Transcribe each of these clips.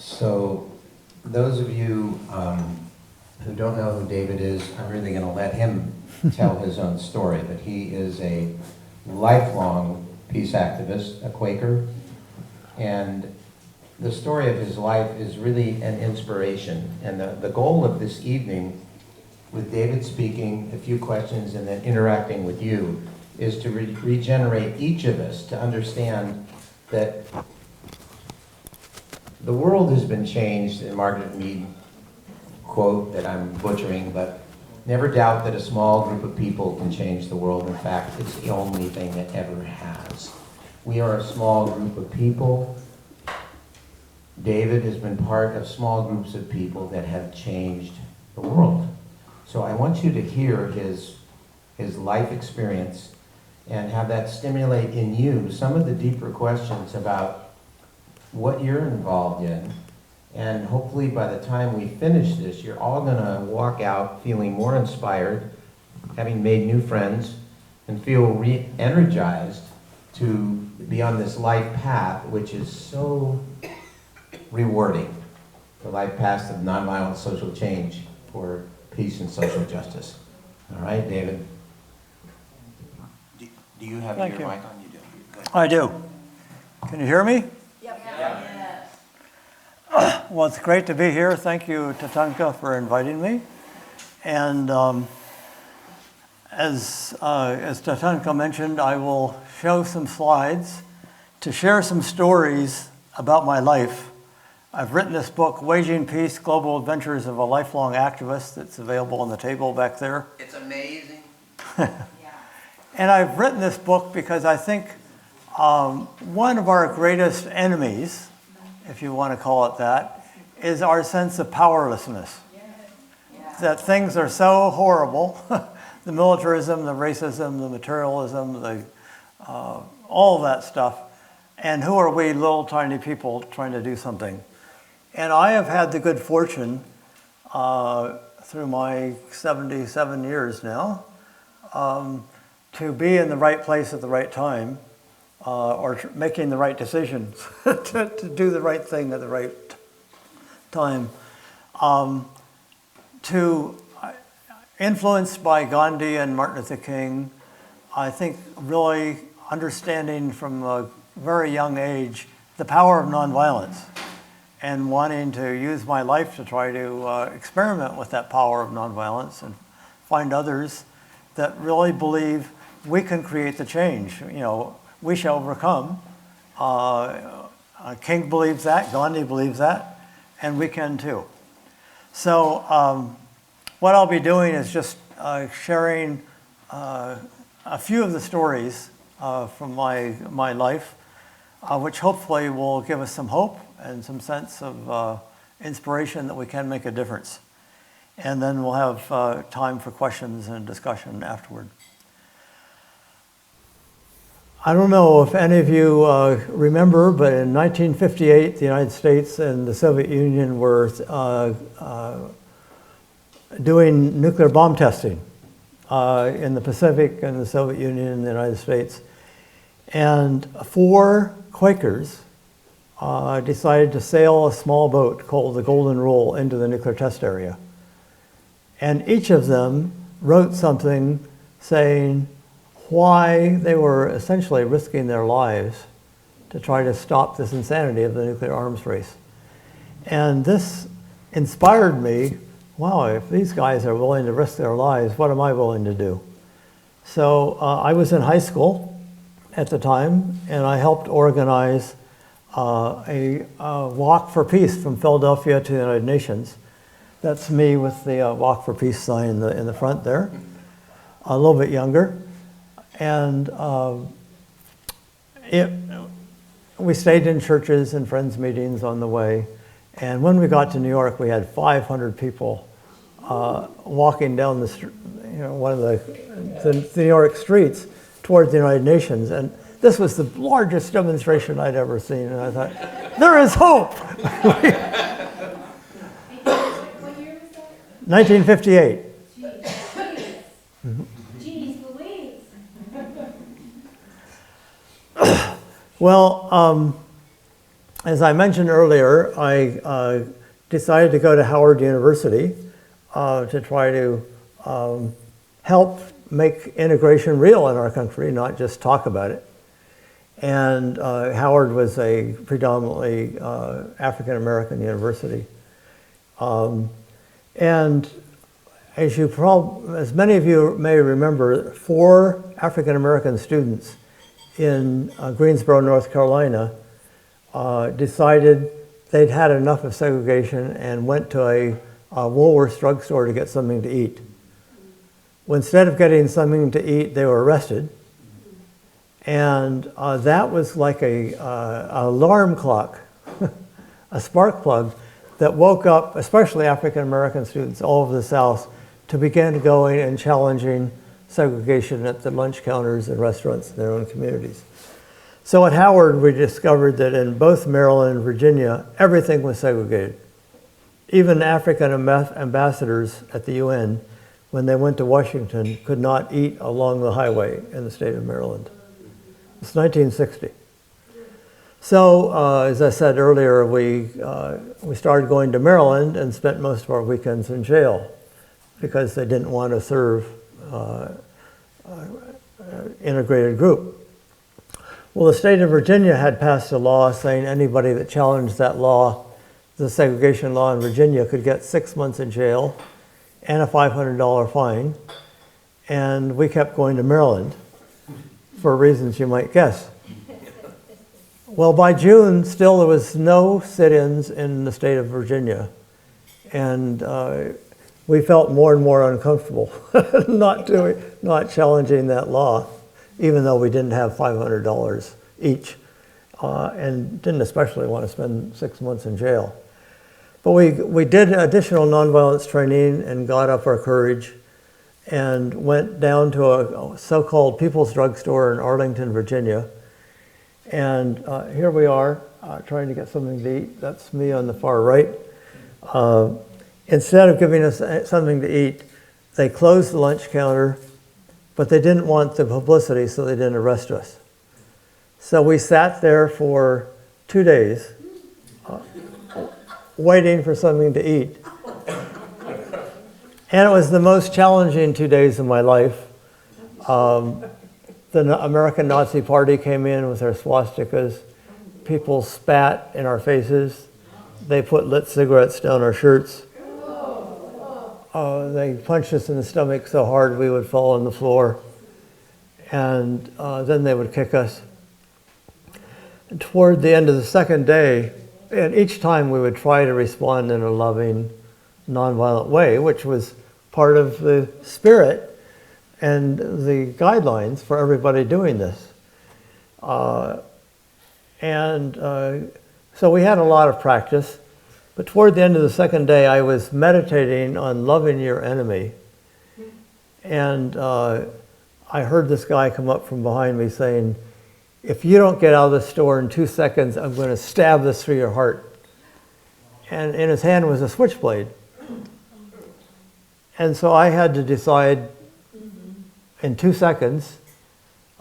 So those of you who don't know who David is, I'm really going to let him tell his own story, but he is a lifelong peace activist, a Quaker, and the story of his life is really an inspiration. And the goal of this evening, with David speaking, a few questions, and then interacting with you, is to regenerate each of us to understand that the world has been changed, in Margaret Mead quote that I'm butchering, but never doubt that a small group of people can change the world. In fact, it's the only thing that ever has. We are a small group of people. David has been part of small groups of people that have changed the world. So I want you to hear his life experience and have that stimulate in you some of the deeper questions about what you're involved in. And hopefully by the time we finish this, you're all going to walk out feeling more inspired, having made new friends, and feel re-energized to be on this life path, which is so rewarding. The life path of nonviolent social change for peace and social justice. All right, David? Do you have your mic on? You do. Good. I do. Can you hear me? Yep. Yes. Well, it's great to be here. Thank you, Tatanka, for inviting me. And as Tatanka mentioned, I will show some slides to share some stories about my life. I've written this book, Waging Peace, Global Adventures of a Lifelong Activist. It's available on the table back there. It's amazing. And I've written this book because I think one of our greatest enemies, if you want to call it that, is our sense of powerlessness. That things are so horrible, the militarism, the racism, the materialism, all of that stuff. And who are we, little tiny people, trying to do something? And I have had the good fortune through my 77 years now to be in the right place at the right time, or making the right decisions to do the right thing at the right time. Influenced by Gandhi and Martin Luther King, I think really understanding from a very young age the power of nonviolence and wanting to use my life to try to experiment with that power of nonviolence and find others that really believe we can create the change. You know, we shall overcome. King believes that, Gandhi believes that, and we can too. So what I'll be doing is just sharing a few of the stories from my life, which hopefully will give us some hope and some sense of inspiration that we can make a difference. And then we'll have time for questions and discussion afterward. I don't know if any of you remember, but in 1958, the United States and the Soviet Union were doing nuclear bomb testing in the Pacific and the Soviet Union and the United States. And 4 Quakers decided to sail a small boat called the Golden Rule into the nuclear test area. And each of them wrote something saying why they were essentially risking their lives to try to stop this insanity of the nuclear arms race. And this inspired me, wow, if these guys are willing to risk their lives, what am I willing to do? So I was in high school at the time, and I helped organize a walk for peace from Philadelphia to the United Nations. That's me with the Walk for Peace sign in the front there, a little bit younger. And we stayed in churches and friends' meetings on the way. And when we got to New York, we had 500 people walking down one of the New York streets towards the United Nations. And this was the largest demonstration I'd ever seen. And I thought, there is hope. 1958. Jeez Louise. Well, as I mentioned earlier, I decided to go to Howard University to try to help make integration real in our country, not just talk about it. And Howard was a predominantly African-American university. And as many of you may remember, 4 African-American students in Greensboro, North Carolina, decided they'd had enough of segregation and went to a Woolworth's drugstore to get something to eat. Well, instead of getting something to eat, they were arrested. And that was like an alarm clock, a spark plug that woke up, especially African-American students all over the South, to begin going and challenging segregation at the lunch counters and restaurants in their own communities. So at Howard, we discovered that in both Maryland and Virginia, everything was segregated. Even African ambassadors at the UN, when they went to Washington, could not eat along the highway in the state of Maryland. It's 1960. So, as I said earlier, we started going to Maryland and spent most of our weekends in jail because they didn't want to serve integrated group. Well, the state of Virginia had passed a law saying anybody that challenged that law, the segregation law in Virginia, could get 6 months in jail and a $500 fine. And we kept going to Maryland for reasons you might guess. Well, by June, still there was no sit-ins in the state of Virginia. And we felt more and more uncomfortable not challenging that law, even though we didn't have $500 each and didn't especially want to spend 6 months in jail. But we did additional nonviolence training and got up our courage and went down to a so-called People's Drugstore in Arlington, Virginia. And here we are trying to get something to eat. That's me on the far right. Instead of giving us something to eat, they closed the lunch counter, but they didn't want the publicity, so they didn't arrest us. So we sat there for 2 days waiting for something to eat. And it was the most challenging 2 days of my life. The American Nazi Party came in with their swastikas. People spat in our faces. They put lit cigarettes down our shirts. They punched us in the stomach so hard we would fall on the floor. And then they would kick us. And toward the end of the second day, and each time we would try to respond in a loving, nonviolent way, which was part of the spirit and the guidelines for everybody doing this. So we had a lot of practice, but toward the end of the second day, I was meditating on loving your enemy. And I heard this guy come up from behind me saying, if you don't get out of the store in 2 seconds, I'm going to stab this through your heart. And in his hand was a switchblade. And so I had to decide in 2 seconds,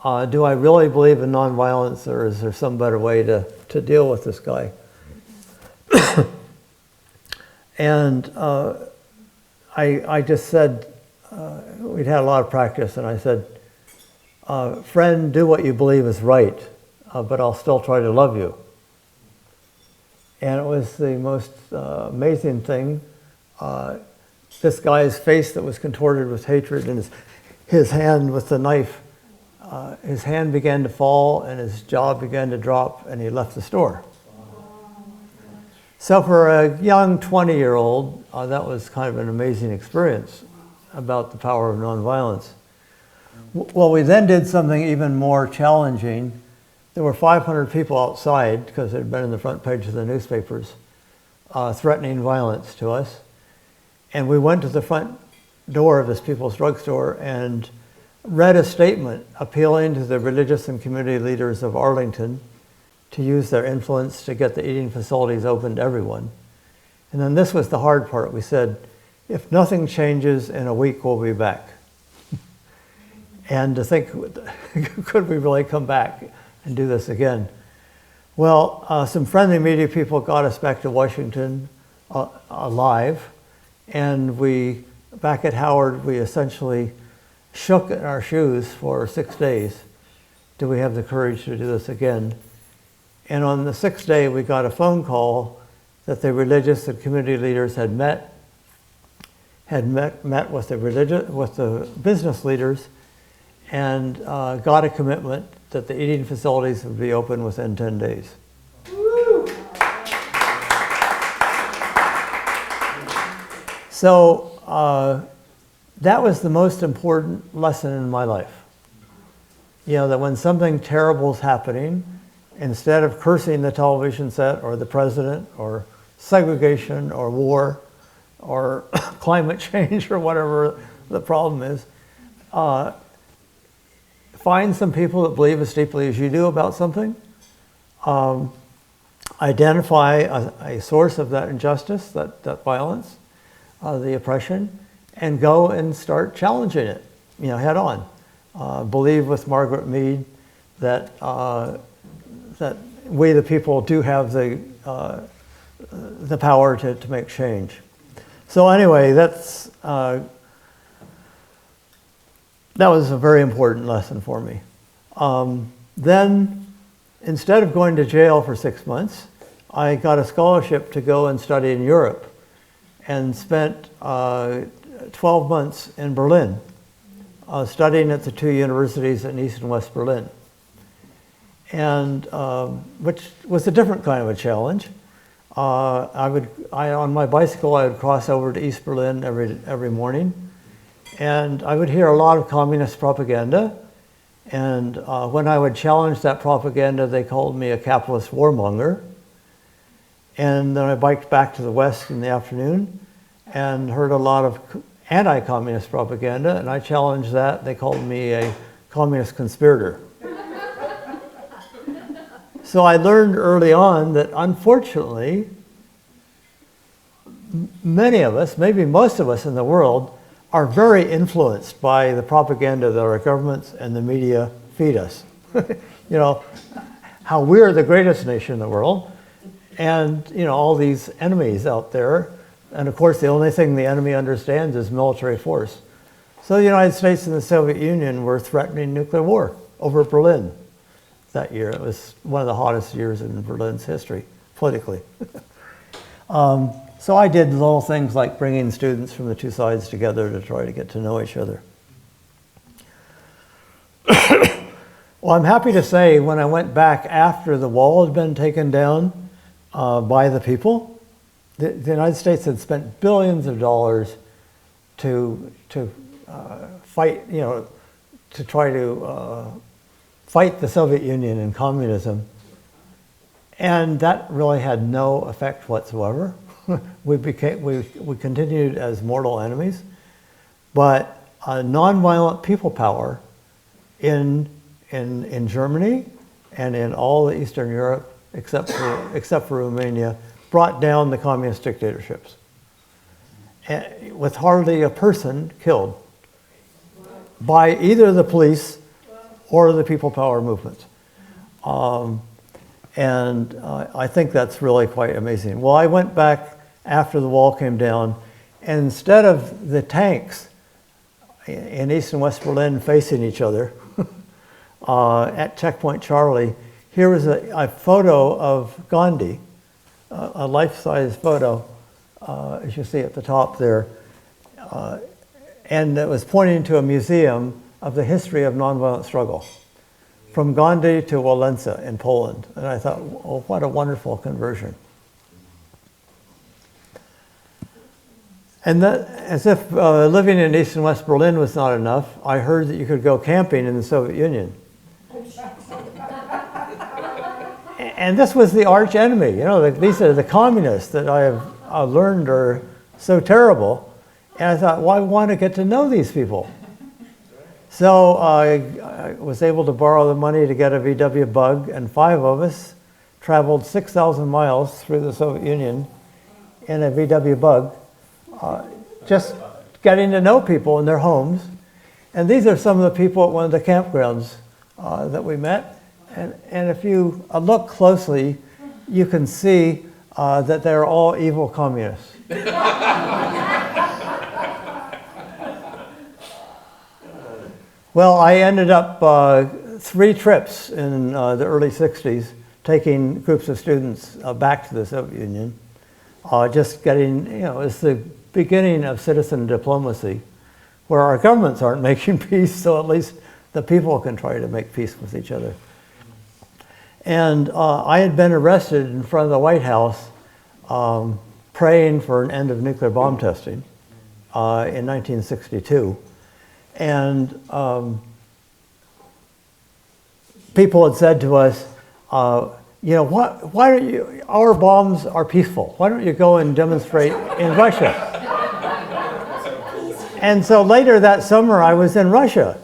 do I really believe in nonviolence, or is there some better way to deal with this guy? And I just said, we'd had a lot of practice, and I said, friend, do what you believe is right, but I'll still try to love you. And it was the most amazing thing. This guy's face that was contorted with hatred, and his hand with the knife, his hand began to fall and his jaw began to drop, and he left the store. So for a young 20-year-old, that was kind of an amazing experience about the power of nonviolence. Well, we then did something even more challenging. There were 500 people outside, because it had been in the front page of the newspapers, threatening violence to us. And we went to the front door of this People's Drugstore and read a statement appealing to the religious and community leaders of Arlington to use their influence to get the eating facilities open to everyone. And then this was the hard part. We said, if nothing changes, in a week we'll be back. And to think, could we really come back and do this again? Well, some friendly media people got us back to Washington alive, and back at Howard, we essentially shook in our shoes for 6 days. Do we have the courage to do this again? And on the 6th day, we got a phone call that the religious and community leaders had met with the business leaders, and got a commitment that the eating facilities would be open within 10 days. So that was the most important lesson in my life. You know, that when something terrible is happening, instead of cursing the television set or the president or segregation or war or climate change or whatever the problem is, find some people that believe as deeply as you do about something, identify a source of that injustice, that violence, the oppression, and go and start challenging it, you know, head on. Believe with Margaret Mead that that we the people do have the power to make change. So anyway, that was a very important lesson for me. Then, instead of going to jail for 6 months, I got a scholarship to go and study in Europe, and spent 12 months in Berlin, studying at the two universities in East and West Berlin, and which was a different kind of a challenge. On my bicycle, I would cross over to East Berlin every morning, and I would hear a lot of communist propaganda. And when I would challenge that propaganda, they called me a capitalist warmonger. And then I biked back to the West in the afternoon and heard a lot of anti-communist propaganda, and I challenged that. They called me a communist conspirator. So I learned early on that, unfortunately, many of us, maybe most of us in the world, are very influenced by the propaganda that our governments and the media feed us. You know, how we're the greatest nation in the world, and, you know, all these enemies out there. And of course, the only thing the enemy understands is military force. So the United States and the Soviet Union were threatening nuclear war over Berlin that year. It was one of the hottest years in Berlin's history, politically. So I did little things like bringing students from the two sides together to try to get to know each other. Well, I'm happy to say when I went back after the wall had been taken down by the people, the United States had spent billions of dollars to fight, you know, to try to fight the Soviet Union and communism, and that really had no effect whatsoever. We continued as mortal enemies, but nonviolent people power in Germany and in all of Eastern Europe, except for Romania, brought down the communist dictatorships, with hardly a person killed by either the police or the people power movement. And I think that's really quite amazing. Well, I went back after the wall came down, and instead of the tanks in East and West Berlin facing each other at Checkpoint Charlie, here was a photo of Gandhi, a life-size photo, as you see at the top there, and it was pointing to a museum of the history of nonviolent struggle, from Gandhi to Walesa in Poland. And I thought, oh, what a wonderful conversion. And that, as if living in East and West Berlin was not enough, I heard that you could go camping in the Soviet Union. And this was the arch enemy. You know, these are the communists that I have learned are so terrible. And I thought, well, I want to get to know these people. So I was able to borrow the money to get a VW Bug, and 5 of us traveled 6,000 miles through the Soviet Union in a VW Bug, just getting to know people in their homes. And these are some of the people at one of the campgrounds that we met. And if you look closely, you can see that they're all evil communists. Well, I ended up 3 trips in the early 60s, taking groups of students back to the Soviet Union. Just getting, it's the beginning of citizen diplomacy, where our governments aren't making peace, so at least the people can try to make peace with each other. And I had been arrested in front of the White House praying for an end of nuclear bomb testing in 1962. And people had said to us, why don't you, our bombs are peaceful. Why don't you go and demonstrate in Russia? And so later that summer, I was in Russia.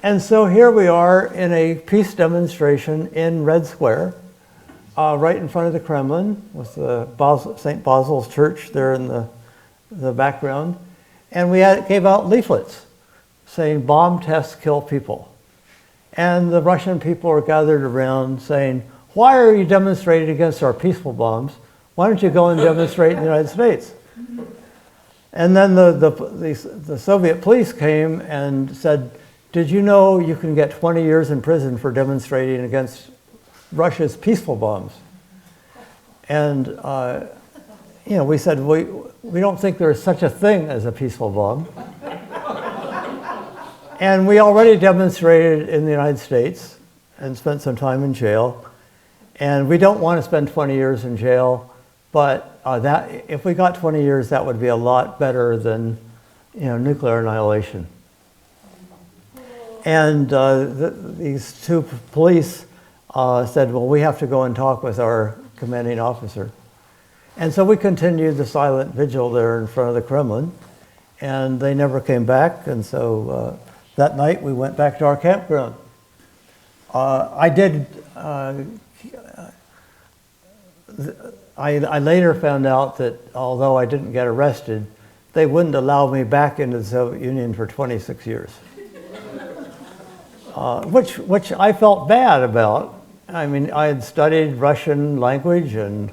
And so here we are in a peace demonstration in Red Square, right in front of the Kremlin, with the St. Basil's Church there in the background. And we gave out leaflets saying, "Bomb tests kill people." And the Russian people were gathered around saying, "Why are you demonstrating against our peaceful bombs? Why don't you go and demonstrate in the United States?" And then the Soviet police came and said, "Did you know you can get 20 years in prison for demonstrating against Russia's peaceful bombs?" And we said, we don't think there's such a thing as a peaceful bomb. And we already demonstrated in the United States and spent some time in jail. And we don't want to spend 20 years in jail, but if we got 20 years, that would be a lot better than nuclear annihilation. And these 2 police said, well, we have to go and talk with our commanding officer. And so we continued the silent vigil there in front of the Kremlin, and they never came back. And so that night we went back to our campground. I later found out that although I didn't get arrested, they wouldn't allow me back into the Soviet Union for 26 years. Which I felt bad about. I mean, I had studied Russian language and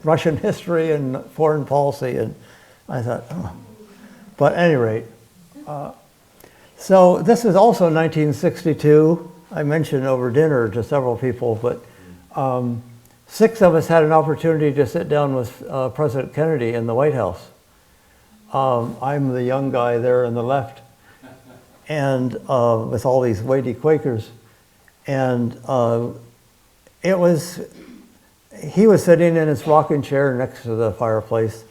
Russian history and foreign policy, and I thought, oh. But at any rate, so this is also 1962. I mentioned over dinner to several people, but 6 of us had an opportunity to sit down with President Kennedy in the White House. I'm the young guy there on the left, and with all these weighty Quakers. And he was sitting in his rocking chair next to the fireplace.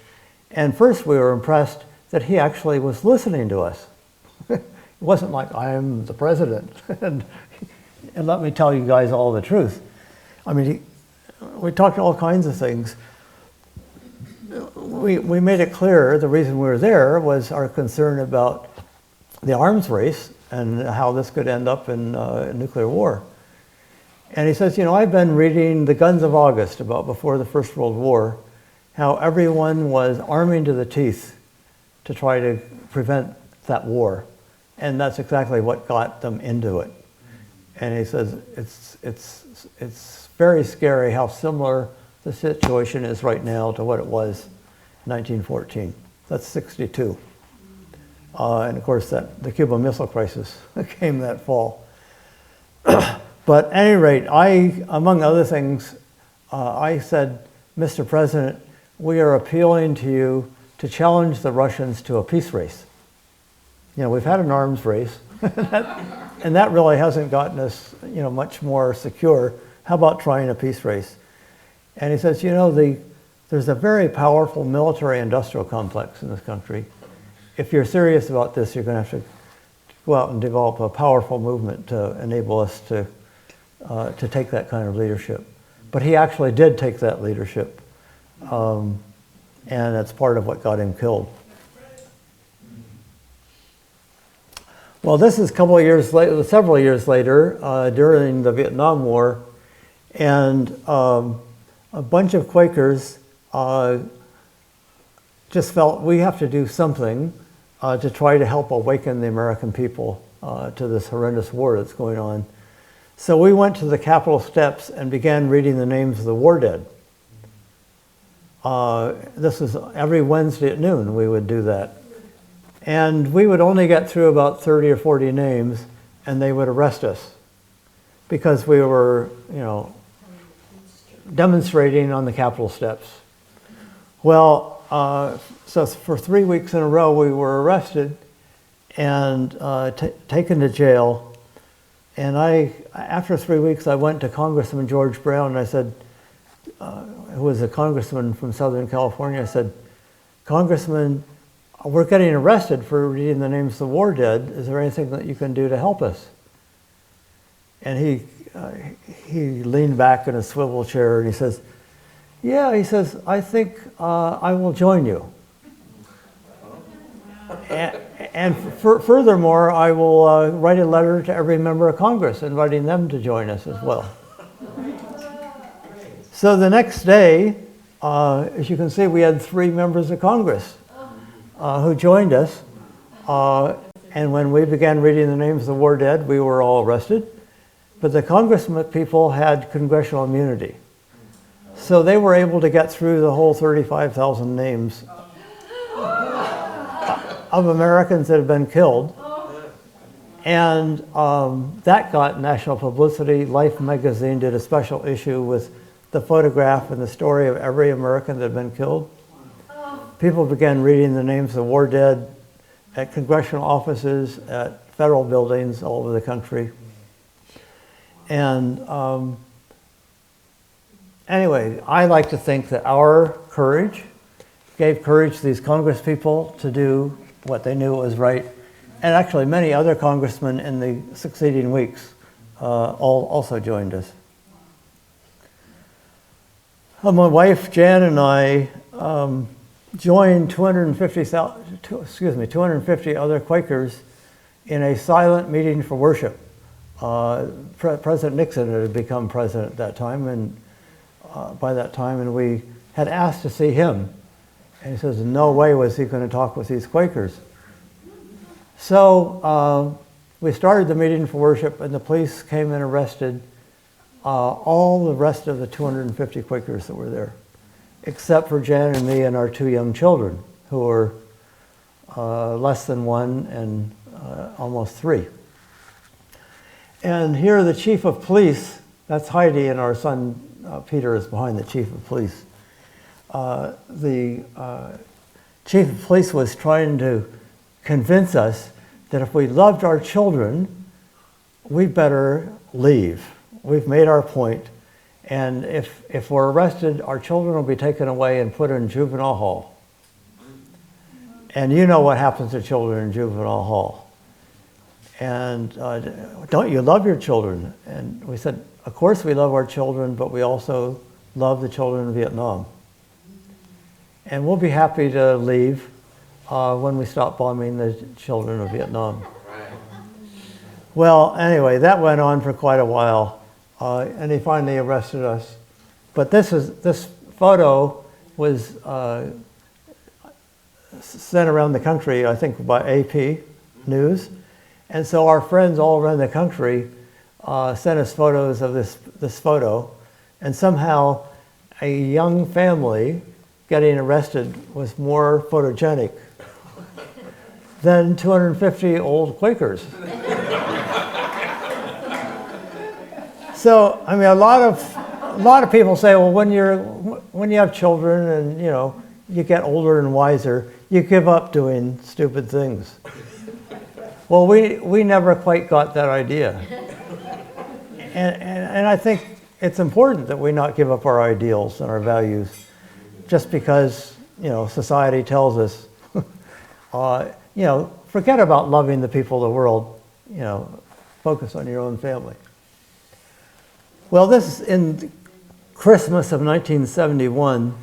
And first we were impressed that he actually was listening to us. It wasn't like, I'm the president, and let me tell you guys all the truth. I mean, we talked all kinds of things. We made it clear the reason we were there was our concern about the arms race and how this could end up in nuclear war. And he says, I've been reading The Guns of August about before the First World War, how everyone was arming to the teeth to try to prevent that war. And that's exactly what got them into it. And he says, it's very scary how similar the situation is right now to what it was in 1914. That's 62. And of course, the Cuban Missile Crisis came that fall. But at any rate, among other things, I said, Mr. President, we are appealing to you to challenge the Russians to a peace race. We've had an arms race, and that really hasn't gotten us, much more secure. How about trying a peace race? And he says, there's a very powerful military-industrial complex in this country. If you're serious about this, you're going to have to go out and develop a powerful movement to enable us to take that kind of leadership. But he actually did take that leadership, and that's part of what got him killed. Well, this is several years later, during the Vietnam War, and a bunch of Quakers just felt we have to do something to try to help awaken the American people to this horrendous war that's going on. So we went to the Capitol steps and began reading the names of the war dead. This was every Wednesday at noon we would do that. And we would only get through about 30 or 40 names, and they would arrest us because we were, demonstrating on the Capitol steps. Well, so for 3 weeks in a row, we were arrested and taken to jail. And after 3 weeks, I went to Congressman George Brown, and I said, who was a congressman from Southern California, I said, "Congressman, we're getting arrested for reading the names of the war dead. Is there anything that you can do to help us?" And he leaned back in a swivel chair and he says, "Yeah," he says, "I think I will join you. And furthermore, I will write a letter to every member of Congress inviting them to join us as well." So the next day, as you can see, we had 3 members of Congress who joined us. And when we began reading the names of the war dead, we were all arrested. But the congressmen people had congressional immunity. So they were able to get through the whole 35,000 names of Americans that had been killed. And that got national publicity. Life magazine did a special issue with the photograph and the story of every American that had been killed. People began reading the names of the war dead at congressional offices, at federal buildings all over the country. And anyway, I like to think that our courage gave courage to these Congress people to do what they knew was right. And actually many other congressmen in the succeeding weeks also joined us. My wife Jan and I joined 250 other Quakers in a silent meeting for worship. President Nixon had become president at that time, and by that time, and we had asked to see him. And he says, no way was he going to talk with these Quakers. So we started the meeting for worship, and the police came and arrested all the rest of the 250 Quakers that were there, except for Jan and me and our 2 young children, who were less than 1 and almost 3. And here the chief of police, that's Heidi, and our son Peter is behind the chief of police. The chief of police was trying to convince us that if we loved our children, we better leave. We've made our point, and if we're arrested, our children will be taken away and put in juvenile hall. And you know what happens to children in juvenile hall. And don't you love your children? And we said, of course we love our children, but we also love the children in Vietnam. And we'll be happy to leave when we stop bombing the children of Vietnam. Well, anyway, that went on for quite a while, and he finally arrested us. But this photo was sent around the country, I think, by AP News. And so our friends all around the country sent us photos of this photo. And somehow a young family getting arrested was more photogenic than 250 old Quakers. So, I mean, a lot of people say, well, when you have children and you get older and wiser, you give up doing stupid things. Well, we never quite got that idea. And I think it's important that we not give up our ideals and our values just because, society tells us, forget about loving the people of the world, focus on your own family. Well, this is in Christmas of 1971,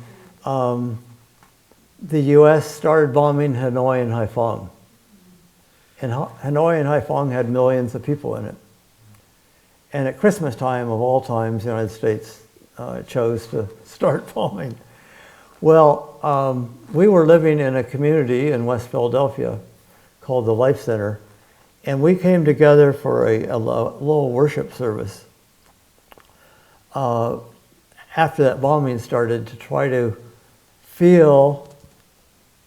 the U.S. started bombing Hanoi and Haiphong. And Hanoi and Haiphong had millions of people in it. And at Christmas time, of all times, the United States chose to start bombing. Well, we were living in a community in West Philadelphia called the Life Center. And we came together for a little worship service after that bombing started to try to feel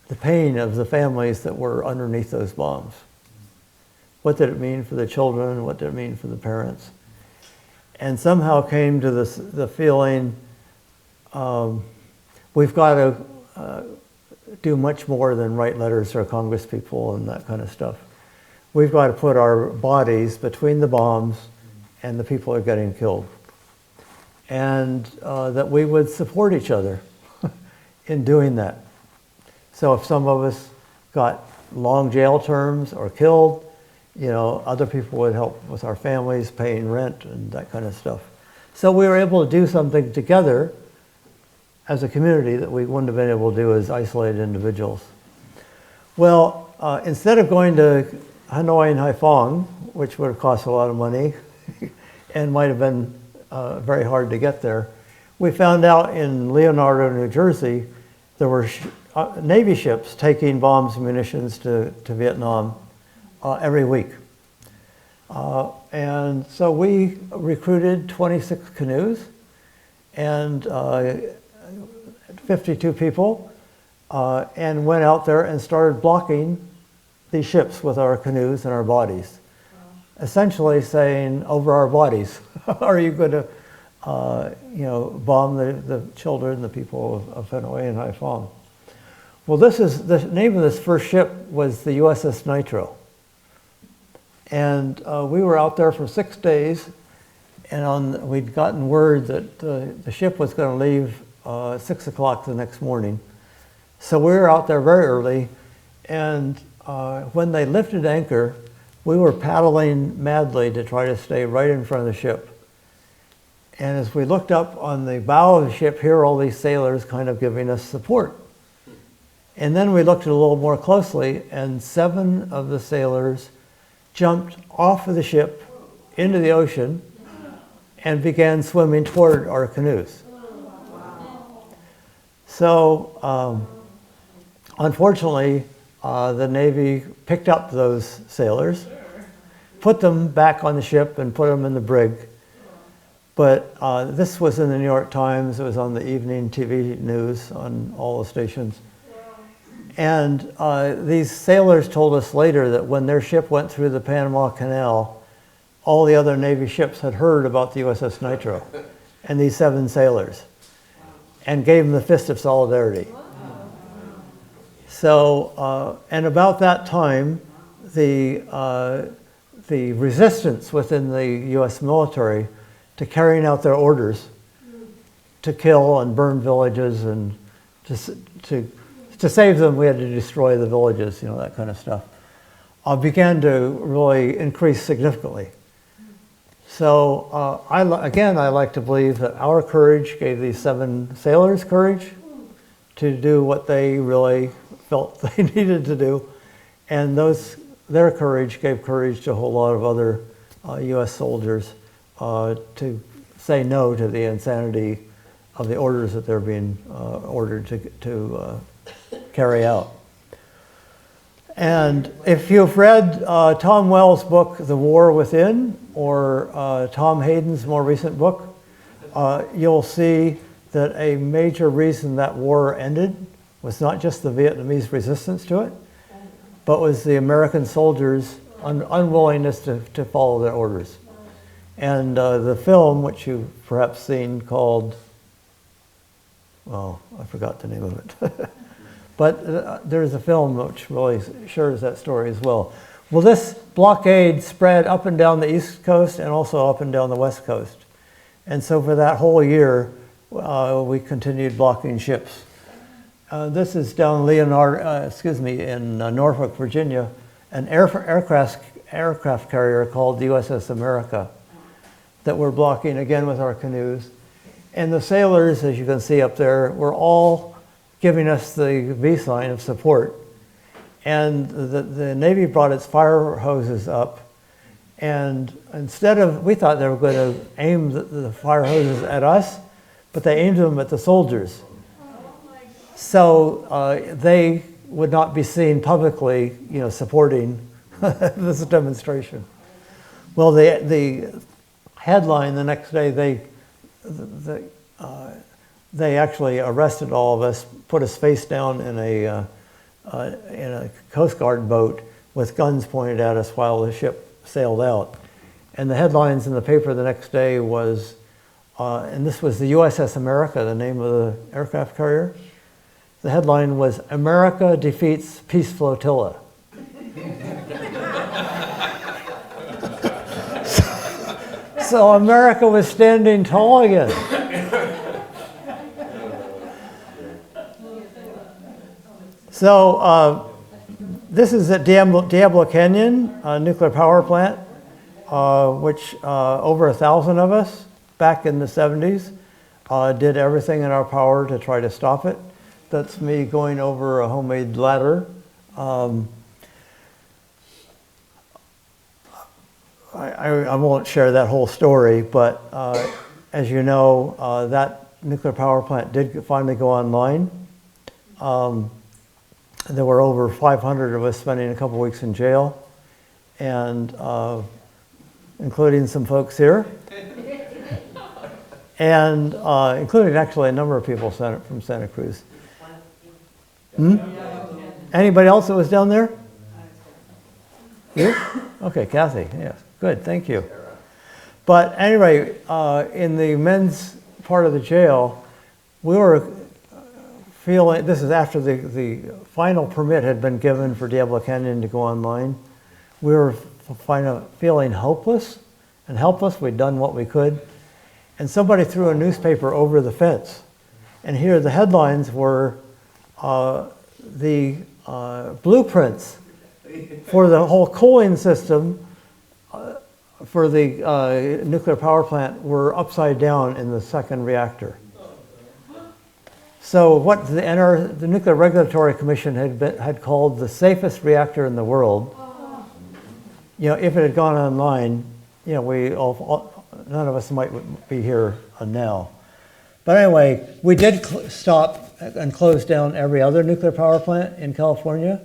the pain of the families that were underneath those bombs. What did it mean for the children? What did it mean for the parents? And somehow came to the feeling, we've got to do much more than write letters to our Congress people and that kind of stuff. We've got to put our bodies between the bombs and the people who are getting killed. And that we would support each other in doing that. So if some of us got long jail terms or killed, other people would help with our families, paying rent and that kind of stuff. So we were able to do something together as a community that we wouldn't have been able to do as isolated individuals. Well, instead of going to Hanoi and Haiphong, which would have cost a lot of money and might have been very hard to get there, we found out in Leonardo, New Jersey, there were Navy ships taking bombs and munitions to Vietnam every week. And so we recruited 26 canoes and 52 people and went out there and started blocking these ships with our canoes and our bodies. Essentially saying, over our bodies, are you going to bomb the children, the people of Hanoi and Haiphong? Well, the name of this first ship was the USS Nitro. And we were out there for 6 days, and we'd gotten word that the ship was going to leave 6 o'clock the next morning. So we were out there very early, and when they lifted anchor, we were paddling madly to try to stay right in front of the ship. And as we looked up on the bow of the ship, here are all these sailors kind of giving us support. And then we looked a little more closely, and 7 of the sailors jumped off of the ship into the ocean and began swimming toward our canoes. So, unfortunately, the Navy picked up those sailors, put them back on the ship and put them in the brig. But this was in the New York Times, it was on the evening TV news on all the stations. And these sailors told us later that when their ship went through the Panama Canal, all the other Navy ships had heard about the USS Nitro and these 7 sailors and gave them the fist of solidarity. So, and about that time, the resistance within the US military to carrying out their orders to kill and burn villages and to save them, we had to destroy the villages, that kind of stuff, began to really increase significantly. So I like to believe that our courage gave these 7 sailors courage to do what they really felt they needed to do. And their courage gave courage to a whole lot of other US soldiers to say no to the insanity of the orders that they're being ordered to carry out. And if you've read Tom Wells' book, The War Within, or Tom Hayden's more recent book, you'll see that a major reason that war ended was not just the Vietnamese resistance to it, but was the American soldiers' unwillingness to follow their orders. And the film, which you've perhaps seen, called, well, I forgot the name of it. But there's a film which really shares that story as well. Well, this blockade spread up and down the East Coast and also up and down the West Coast. And so for that whole year, we continued blocking ships. This is down in Norfolk, Virginia, an aircraft carrier called the USS America that we're blocking again with our canoes. And the sailors, as you can see up there, were all giving us the V sign of support. And the Navy brought its fire hoses up. And we thought they were going to aim the fire hoses at us, but they aimed them at the soldiers. So they would not be seen publicly, supporting this demonstration. Well, the headline the next day, they actually arrested all of us, put us face down in a Coast Guard boat with guns pointed at us while the ship sailed out. And the headlines in the paper the next day was, and this was the USS America, the name of the aircraft carrier. The headline was, "America defeats Peace Flotilla." So America was standing tall again. So this is at Diablo Canyon nuclear power plant, which over 1,000 of us back in the 70s did everything in our power to try to stop it. That's me going over a homemade ladder. I won't share that whole story, but as you know, that nuclear power plant did finally go online. There were over 500 of us spending a couple weeks in jail, and including some folks here, and including actually a number of people from Santa Cruz. Anybody else that was down there? You? Okay, Kathy, yes. Good, thank you. But anyway, in the men's part of the jail, we were feeling, this is after the final permit had been given for Diablo Canyon to go online, we were feeling hopeless and helpless. We'd done what we could. And somebody threw a newspaper over the fence. And here the headlines were the blueprints for the whole cooling system for the nuclear power plant were upside down in the second reactor. So what the Nuclear Regulatory Commission had called the safest reactor in the world, you know, if it had gone online, you know, none of us might be here now. But anyway, we did stop and close down every other nuclear power plant in California.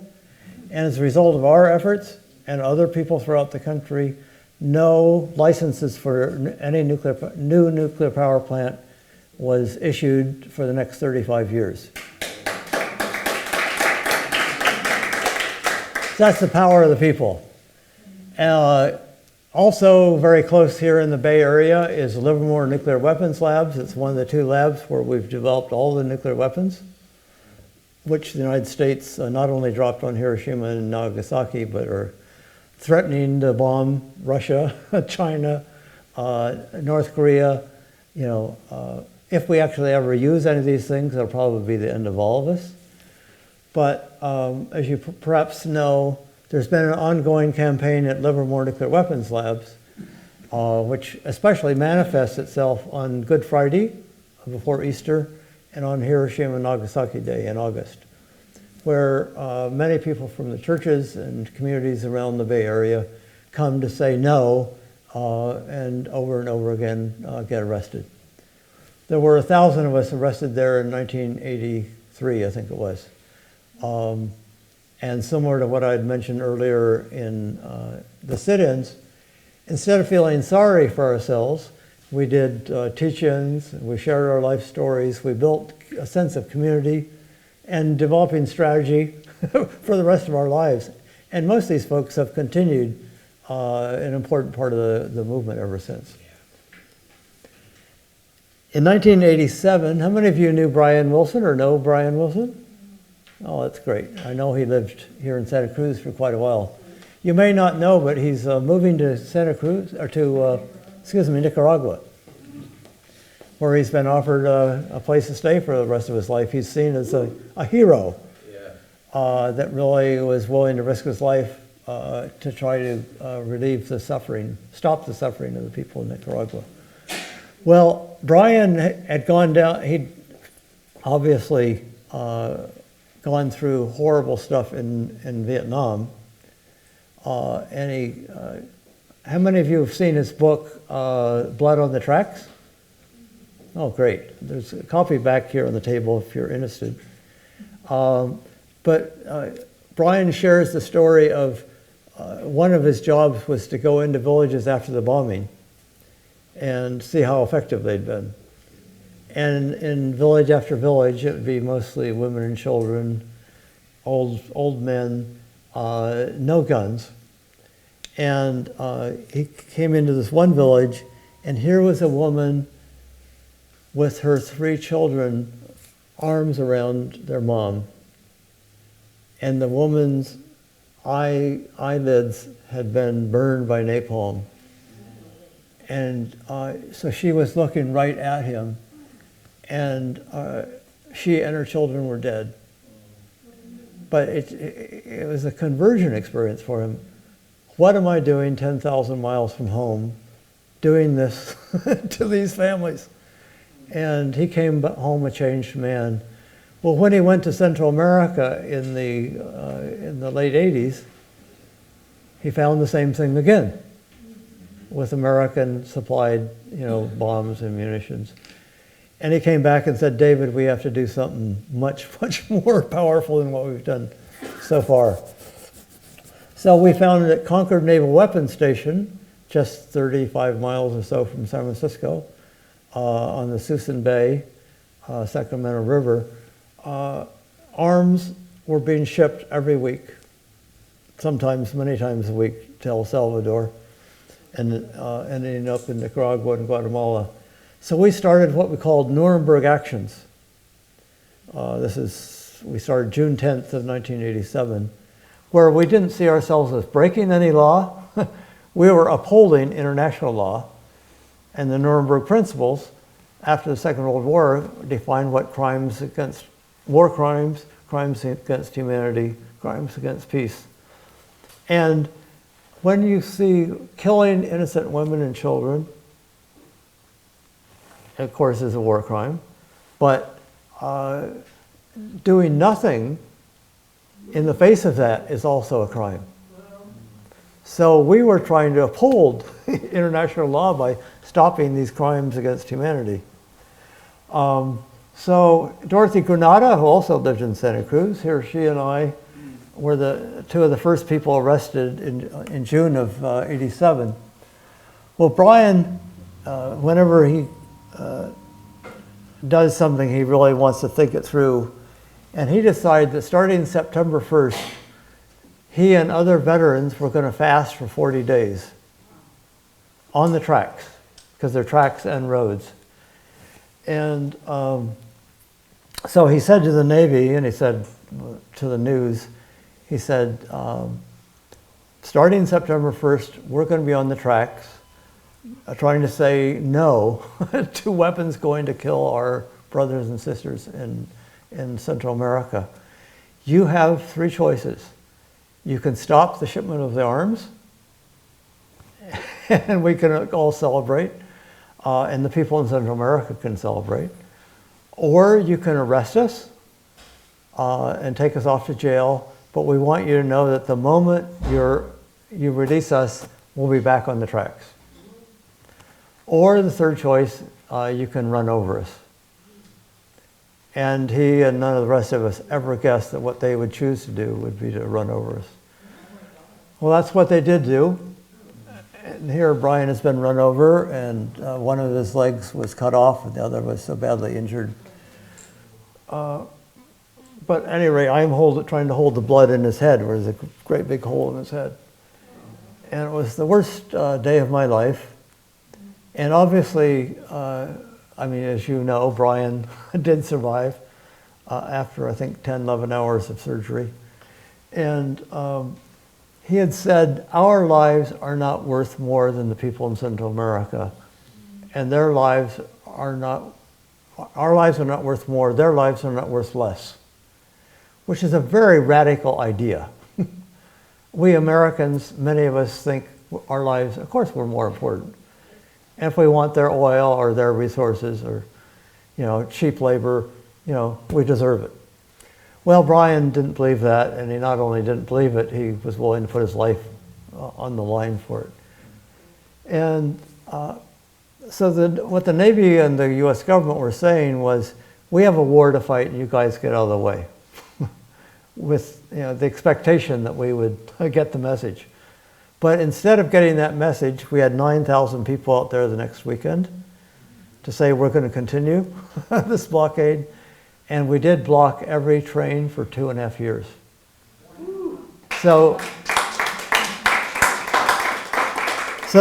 And as a result of our efforts and other people throughout the country, no licenses for any new nuclear power plant was issued for the next 35 years. That's the power of the people. Also very close here in the Bay Area is Livermore Nuclear Weapons Labs. It's one of the two labs where we've developed all the nuclear weapons, which the United States not only dropped on Hiroshima and Nagasaki, but are threatening to bomb Russia, China, North Korea. You know, if we actually ever use any of these things, it'll probably be the end of all of us. But as you perhaps know, there's been an ongoing campaign at Livermore Nuclear Weapons Labs, which especially manifests itself on Good Friday before Easter and on Hiroshima and Nagasaki Day in August, where many people from the churches and communities around the Bay Area come to say no and over again get arrested. There were 1,000 of us arrested there in 1983, I think it was. And similar to what I'd mentioned earlier in the sit-ins, instead of feeling sorry for ourselves, we did teach-ins, we shared our life stories, we built a sense of community and developing strategy for the rest of our lives. And most of these folks have continued an important part of the movement ever since. In 1987, how many of you knew Brian Wilson or know Brian Wilson? Oh, that's great. I know he lived here in Santa Cruz for quite a while. You may not know, but he's moving to Santa Cruz, or to, Nicaragua, where he's been offered a place to stay for the rest of his life. He's seen as a hero that really was willing to risk his life to try to relieve the suffering, stop the suffering of the people in Nicaragua. Well, Brian had gone down, he'd obviously gone through horrible stuff in Vietnam. How many of you have seen his book, Blood on the Tracks? Oh, great. There's a copy back here on the table if you're interested. But Brian shares the story of one of his jobs was to go into villages after the bombing and see how effective they'd been. And in village after village, it would be mostly women and children, old men, no guns. And he came into this one village, and here was a woman with her 3 children, arms around their mom. And the woman's eyelids had been burned by napalm. And so she was looking right at him, and she and her children were dead. But it was a conversion experience for him. What am I doing 10,000 miles from home, doing this to these families? And he came home a changed man. Well, when he went to Central America in the late 80s, he found the same thing again, with American supplied, bombs and munitions. And he came back and said, David, we have to do something much, much more powerful than what we've done so far. So we found it at Concord Naval Weapons Station, just 35 miles or so from San Francisco, on the Suisun Bay, Sacramento River. Arms were being shipped every week, sometimes many times a week, to El Salvador, and ending up in Nicaragua and Guatemala. So we started what we called Nuremberg Actions. We started June 10th of 1987, where we didn't see ourselves as breaking any law. We were upholding international law, and the Nuremberg principles after the Second World War defined what war crimes, crimes against humanity, crimes against peace. And when you see killing innocent women and children, of course, is a war crime, but doing nothing in the face of that is also a crime. So we were trying to uphold international law by stopping these crimes against humanity. So Dorothy Granada, who also lived in Santa Cruz, she and I were the 2 of the first people arrested in June of '87. Well, Brian, whenever he does something, he really wants to think it through. And he decided that starting September 1st, he and other veterans were going to fast for 40 days on the tracks, because they're tracks and roads. And so he said to the Navy, and he said to the news, he said, starting September 1st, we're going to be on the tracks, trying to say no to weapons going to kill our brothers and sisters in Central America. You have 3 choices. You can stop the shipment of the arms, and we can all celebrate, and the people in Central America can celebrate. Or you can arrest us and take us off to jail, but we want you to know that the moment you release us, we'll be back on the tracks. Or the third choice, you can run over us. And he and none of the rest of us ever guessed that what they would choose to do would be to run over us. Well, that's what they did do. And here Brian has been run over, and one of his legs was cut off, and the other was so badly injured. But anyway, I'm trying to hold the blood in his head, where there's a great big hole in his head. And it was the worst day of my life. And obviously, as you know, Brian did survive after, I think, 10, 11 hours of surgery. And he had said, our lives are not worth more than the people in Central America. And our lives are not worth more, their lives are not worth less. Which is a very radical idea. We Americans, many of us think our lives, of course, were more important. And if we want their oil or their resources or, cheap labor, we deserve it. Well, Brian didn't believe that, and he not only didn't believe it, he was willing to put his life on the line for it. And so what the Navy and the U.S. government were saying was, we have a war to fight, and you guys get out of the way. With the expectation that we would get the message. But instead of getting that message, we had 9,000 people out there the next weekend to say we're going to continue this blockade. And we did block every train for 2.5 years. So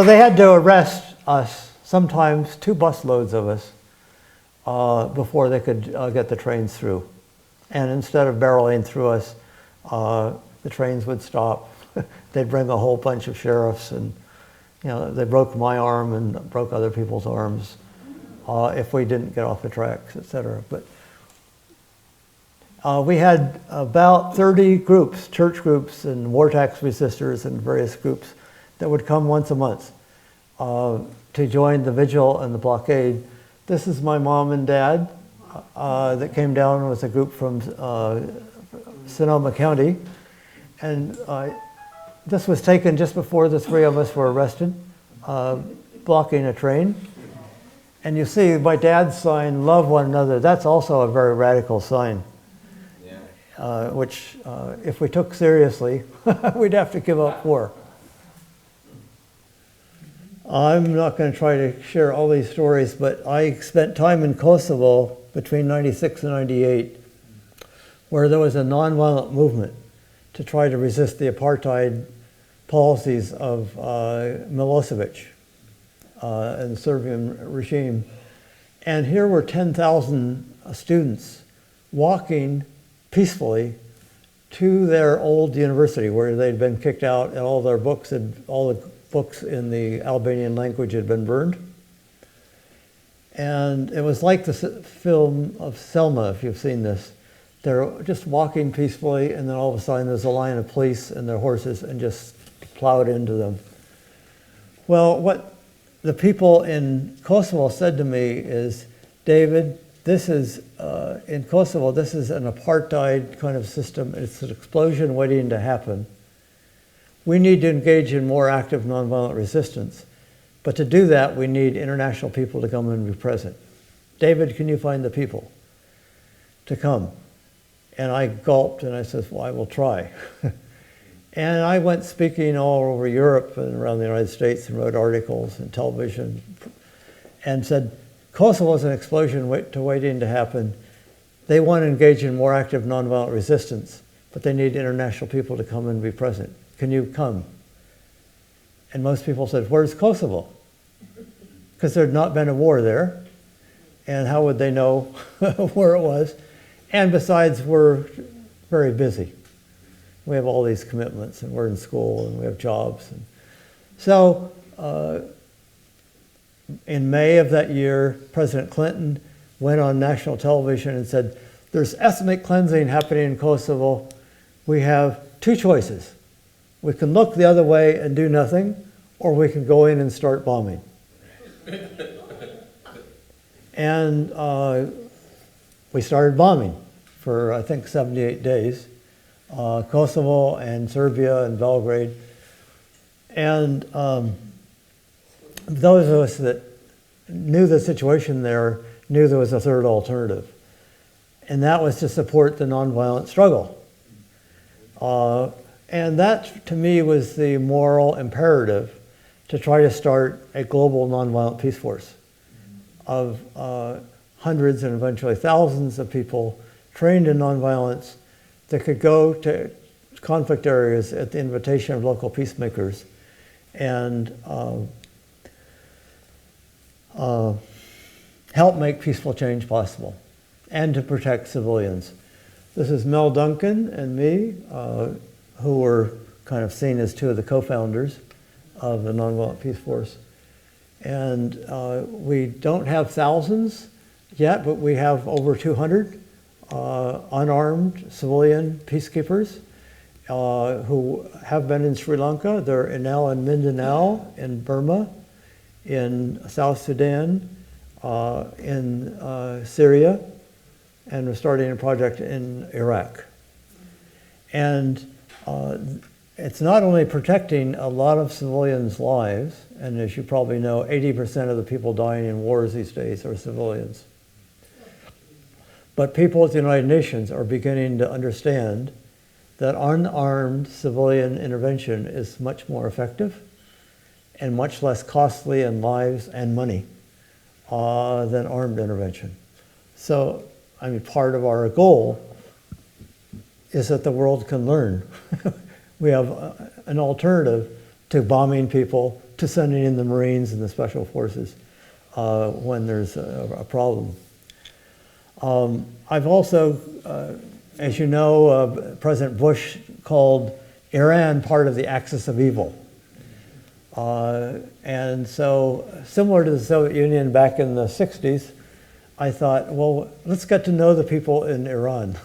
they had to arrest us, sometimes 2 busloads of us, before they could get the trains through. And instead of barreling through us, the trains would stop. They'd bring a whole bunch of sheriffs, and they broke my arm and broke other people's arms if we didn't get off the tracks, etc. But we had about 30 groups, church groups and war tax resistors and various groups that would come once a month to join the vigil and the blockade. This is my mom and dad that came down with a group from Sonoma County. And this was taken just before the 3 of us were arrested, blocking a train. And you see my dad's sign, "Love one another." That's also a very radical sign, which if we took seriously, we'd have to give up war. I'm not going to try to share all these stories, but I spent time in Kosovo between 96 and 98, where there was a nonviolent movement to try to resist the apartheid policies of Milosevic and the Serbian regime. And here were 10,000 students walking peacefully to their old university where they'd been kicked out and all the books in the Albanian language had been burned. And it was like the film of Selma, if you've seen this. They're just walking peacefully, and then all of a sudden there's a line of police and their horses and just plowed into them. Well, what the people in Kosovo said to me is, "David, this is, in Kosovo, this is an apartheid kind of system. It's an explosion waiting to happen. We need to engage in more active nonviolent resistance. But to do that, we need international people to come and be present. David, can you find the people to come?" And I gulped and I said, "Well, I will try." And I went speaking all over Europe and around the United States and wrote articles and television and said, Kosovo is an explosion waiting to happen. They want to engage in more active nonviolent resistance, but they need international people to come and be present. Can you come? And most people said, "Where's Kosovo?" Because there had not been a war there. And how would they know where it was? And besides, we're very busy. We have all these commitments, and we're in school, and we have jobs. And so in May of that year, President Clinton went on national television and said, "There's ethnic cleansing happening in Kosovo. We have 2 choices. We can look the other way and do nothing, or we can go in and start bombing." And we started bombing for, I think, 78 days, Kosovo and Serbia and Belgrade. And those of us that knew the situation there knew there was a third alternative. And that was to support the nonviolent struggle. And that, to me, was the moral imperative to try to start a global nonviolent peace force of hundreds and eventually thousands of people trained in nonviolence that could go to conflict areas at the invitation of local peacemakers and help make peaceful change possible and to protect civilians. This is Mel Duncan and me, who were kind of seen as 2 of the co-founders of the Nonviolent Peace Force. And we don't have thousands yet, but we have over 200 unarmed civilian peacekeepers who have been in Sri Lanka. They're now in Mindanao, in Burma, in South Sudan, in Syria, and we're starting a project in Iraq. And it's not only protecting a lot of civilians' lives, and as you probably know, 80% of the people dying in wars these days are civilians. But people at the United Nations are beginning to understand that unarmed civilian intervention is much more effective and much less costly in lives and money than armed intervention. So, I mean, part of our goal is that the world can learn. We have an alternative to bombing people, to sending in the Marines and the Special Forces when there's a problem. I've also, as you know, President Bush called Iran part of the axis of evil. And so, similar to the Soviet Union back in the 60s, I thought, well, let's get to know the people in Iran.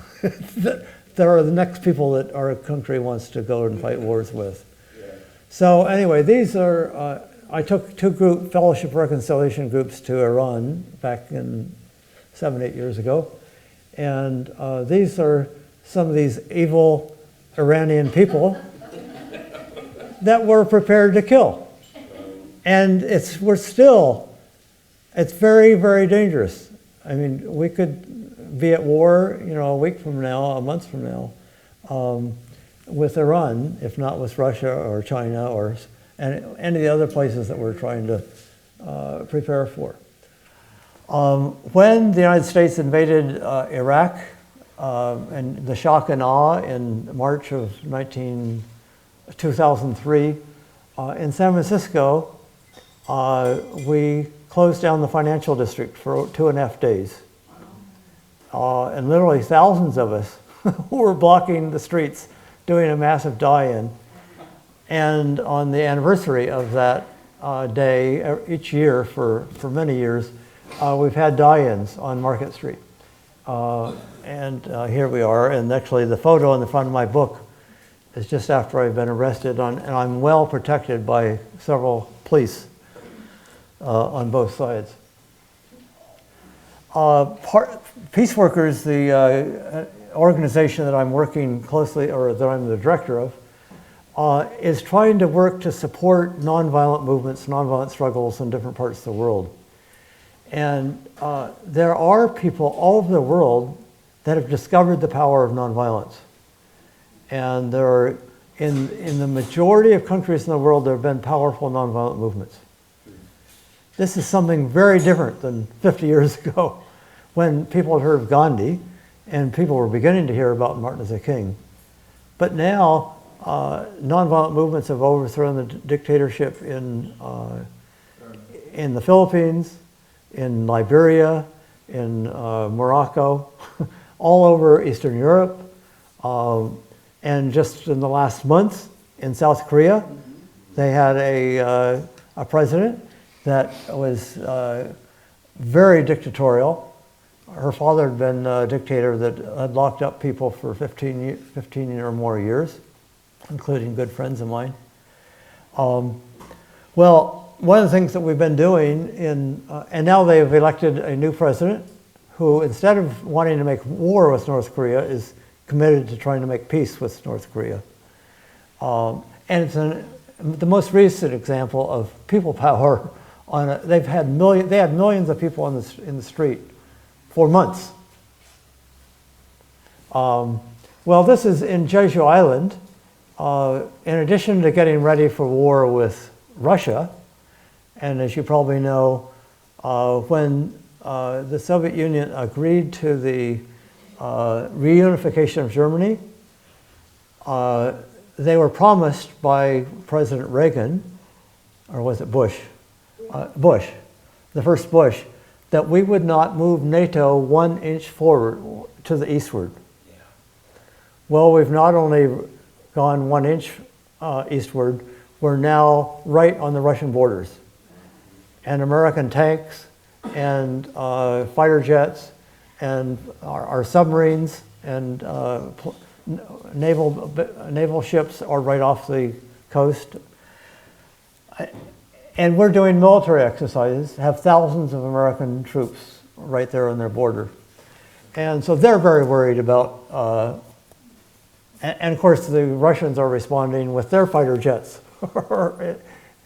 There are the next people that our country wants to go and fight wars with. Yeah. So anyway, these are, I took two Fellowship Reconciliation groups to Iran back in 7-8 years ago. And these are some of these evil Iranian people that we're prepared to kill. And it's very, very dangerous. I mean, we could be at war, you know, a week from now, a month from now, with Iran, if not with Russia or China or any of the other places that we're trying to prepare for. When the United States invaded Iraq and the shock and awe in March of 2003, in San Francisco, we closed down the financial district for 2.5 days. And literally thousands of us were blocking the streets, doing a massive die-in. And on the anniversary of that day, each year for many years, we've had die-ins on Market Street. And here we are, and actually the photo in the front of my book is just after I've been arrested, and I'm well protected by several police on both sides. Peace Workers, the organization that I'm working closely, or that I'm the director of, is trying to work to support nonviolent movements, nonviolent struggles in different parts of the world. And there are people all over the world that have discovered the power of nonviolence. And there are, in the majority of countries in the world, there have been powerful nonviolent movements. This is something very different than 50 years ago, when people had heard of Gandhi and people were beginning to hear about Martin Luther King. But now, nonviolent movements have overthrown the dictatorship in the Philippines, in Liberia, in Morocco, all over Eastern Europe, and just in the last month in South Korea, they had a president that was very dictatorial. Her father had been a dictator that had locked up people for 15 or more years, including good friends of mine. Well, one of the things that we've been doing and now they've elected a new president who, instead of wanting to make war with North Korea, is committed to trying to make peace with North Korea. And it's the most recent example of people power. They had millions of people in the street for months. Well, this is in Jeju Island. In addition to getting ready for war with Russia, and as you probably know, when the Soviet Union agreed to the reunification of Germany, they were promised by President Reagan, or was it Bush? Bush, the first Bush, that we would not move NATO 1 inch forward to the eastward. Yeah. Well, we've not only gone 1 inch eastward, we're now right on the Russian borders. And American tanks and fighter jets and our submarines and naval ships are right off the coast. And we're doing military exercises, have thousands of American troops right there on their border. And so they're very worried about, and of course the Russians are responding with their fighter jets.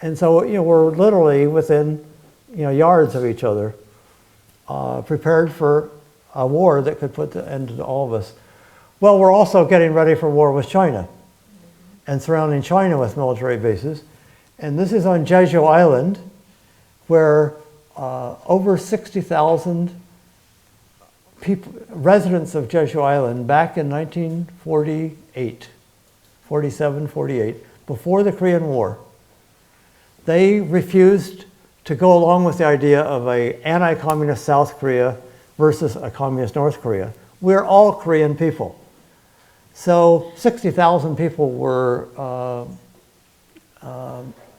And so, you know, we're literally within, you know, yards of each other, prepared for a war that could put the end to all of us. Well, we're also getting ready for war with China and surrounding China with military bases. And this is on Jeju Island, where over 60,000 people, residents of Jeju Island back in 1948, 47, 48, before the Korean War, they refused to go along with the idea of an anti-communist South Korea versus a communist North Korea. We're all Korean people. So 60,000 people were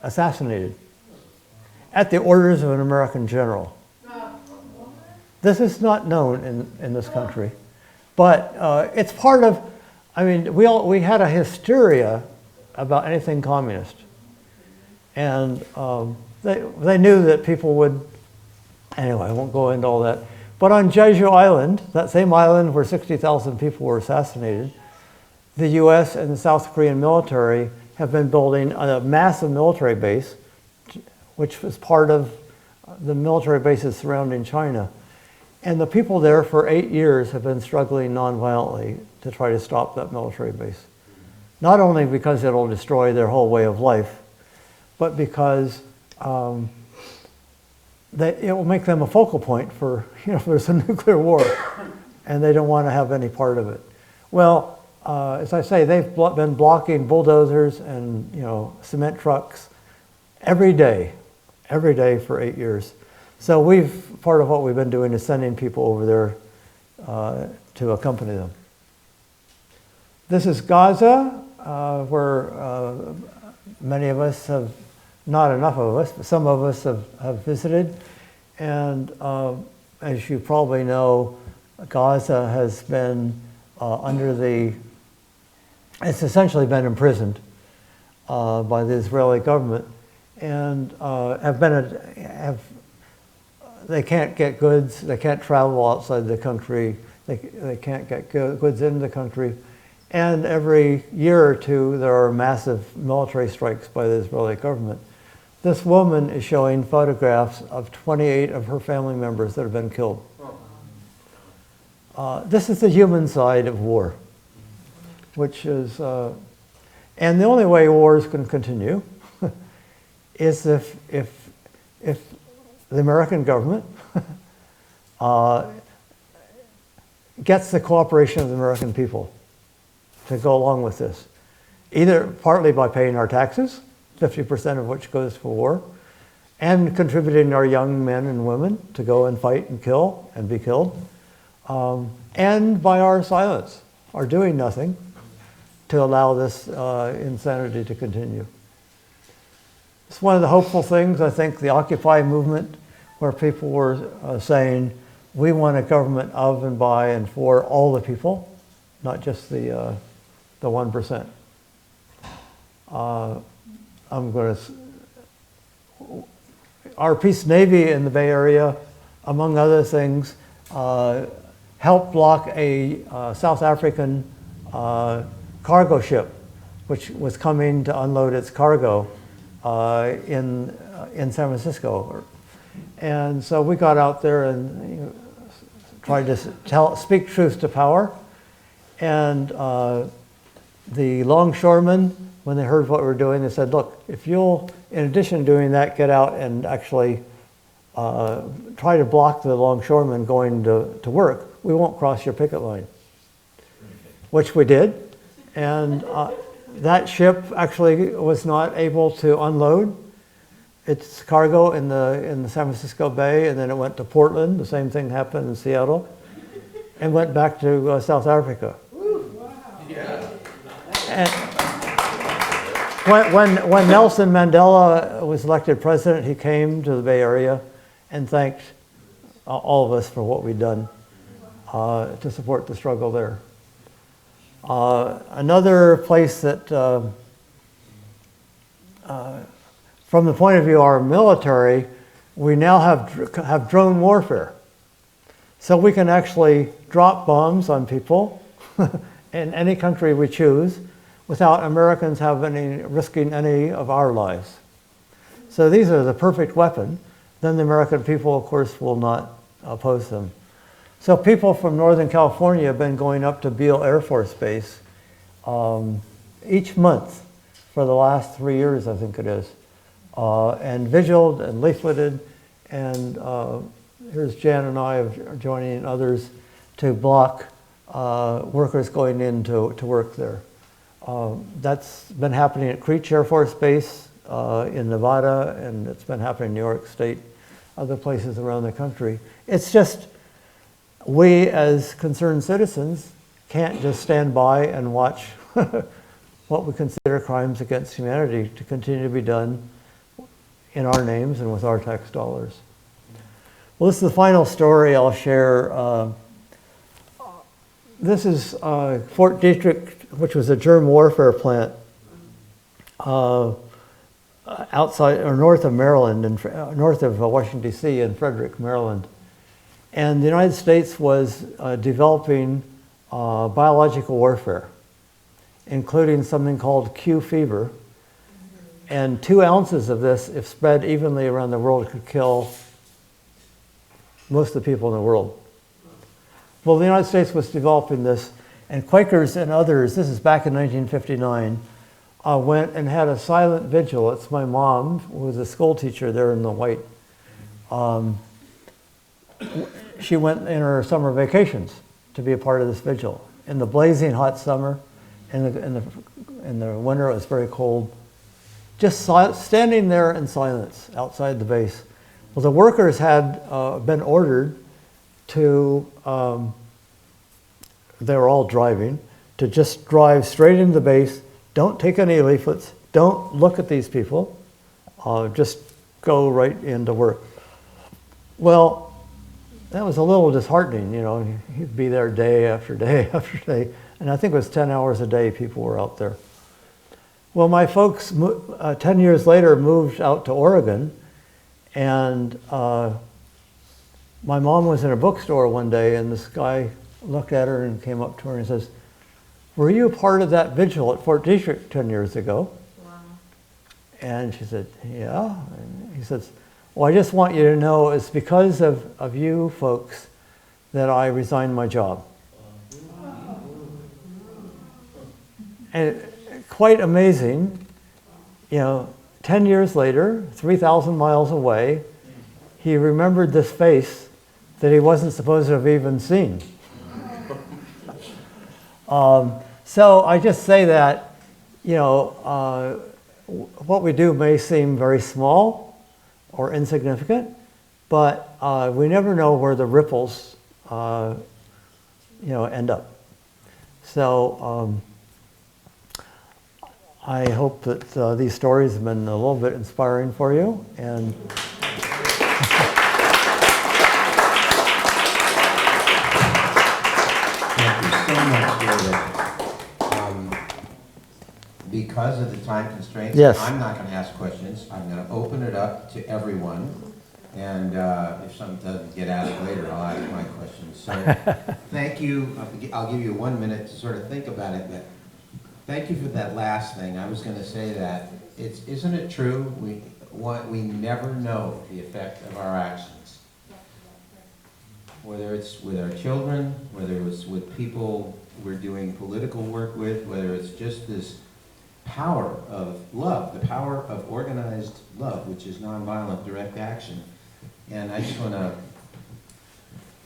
assassinated at the orders of an American general. This is not known in this country, but it's part of, I mean, we had a hysteria about anything communist. And they knew that people would, anyway, I won't go into all that. But on Jeju Island, that same island where 60,000 people were assassinated, the US and the South Korean military have been building a massive military base, which was part of the military bases surrounding China. And the people there for 8 years have been struggling nonviolently to try to stop that military base. Not only because it'll destroy their whole way of life, but because it will make them a focal point for, if there's a nuclear war, and they don't want to have any part of it. Well, as I say, they've been blocking bulldozers and cement trucks every day for 8 years. So part of what we've been doing is sending people over there to accompany them. This is Gaza, where many of us have, not enough of us, but some of us have visited. And as you probably know, Gaza has been it's essentially been imprisoned by the Israeli government, and they can't get goods, they can't travel outside the country, they can't get goods into the country. And every year or two, there are massive military strikes by the Israeli government. This woman is showing photographs of 28 of her family members that have been killed. This is the human side of war, which is, and the only way wars can continue is if the American government gets the cooperation of the American people to go along with this, either partly by paying our taxes, 50% of which goes for war, and contributing our young men and women to go and fight and kill and be killed, and by our silence, our doing nothing to allow this insanity to continue. It's one of the hopeful things, I think, the Occupy movement, where people were saying, we want a government of and by and for all the people, not just the 1%. Our Peace Navy in the Bay Area, among other things, helped block a South African cargo ship, which was coming to unload its cargo in San Francisco. And so we got out there and tried to speak truth to power. And the longshoremen, when they heard what we were doing, they said, look, if you'll, in addition to doing that, get out and actually try to block the longshoremen going to work, we won't cross your picket line. Which we did. And that ship actually was not able to unload its cargo in the San Francisco Bay, and then it went to Portland. The same thing happened in Seattle, and went back to South Africa. And when Nelson Mandela was elected president, he came to the Bay Area and thanked all of us for what we'd done to support the struggle there. Another place that, from the point of view of our military, we now have drone warfare. So we can actually drop bombs on people in any country we choose without Americans risking any of our lives. So these are the perfect weapon. Then the American people, of course, will not oppose them. So people from Northern California have been going up to Beale Air Force Base each month for the last 3 years, I think it is, and vigiled and leafleted, and here's Jan and I joining others to block workers going in to work there. That's been happening at Creech Air Force Base in Nevada, and it's been happening in New York State, other places around the country. It's just, we as concerned citizens can't just stand by and watch what we consider crimes against humanity to continue to be done in our names and with our tax dollars. Well, this is the final story I'll share. This is Fort Detrick, which was a germ warfare plant outside or north of Maryland, and north of Washington, D.C. in Frederick, Maryland. And the United States was developing biological warfare, including something called Q fever. And 2 ounces of this, if spread evenly around the world, could kill most of the people in the world. Well, the United States was developing this, and Quakers and others, this is back in 1959, went and had a silent vigil. It's my mom, who was a school teacher there in the white. She went in her summer vacations to be a part of this vigil. In the blazing hot summer, in the winter it was very cold. Just standing there in silence outside the base. Well, the workers had been ordered to, they were all driving, to just drive straight into the base, don't take any leaflets, don't look at these people, just go right into work. Well, that was a little disheartening, you know, you'd be there day after day after day, and I think it was 10 hours a day people were out there. Well, my folks, 10 years later, moved out to Oregon, and my mom was in a bookstore one day, and this guy looked at her and came up to her and says, "Were you a part of that vigil at Fort Detrick 10 years ago?" Wow. And she said, "Yeah." And he says, "Well, I just want you to know it's because of you folks that I resigned my job." And quite amazing, you know, 10 years later, 3,000 miles away, he remembered this face that he wasn't supposed to have even seen. So I just say that, you know, what we do may seem very small or insignificant, but we never know where the ripples, you know, end up. So I hope that these stories have been a little bit inspiring for you, and Thank you so much, David. Because of the time constraints, Yes. I'm not going to ask questions. I'm going to open it up to everyone. And if something doesn't get asked later, I'll ask my questions. So thank you. I'll give you 1 minute to sort of think about it. But thank you for that last thing. I was going to say that, isn't it true? We never know the effect of our actions. Whether it's with our children, whether it's with people we're doing political work with, whether it's just this power of love, the power of organized love, which is nonviolent direct action. And I just want to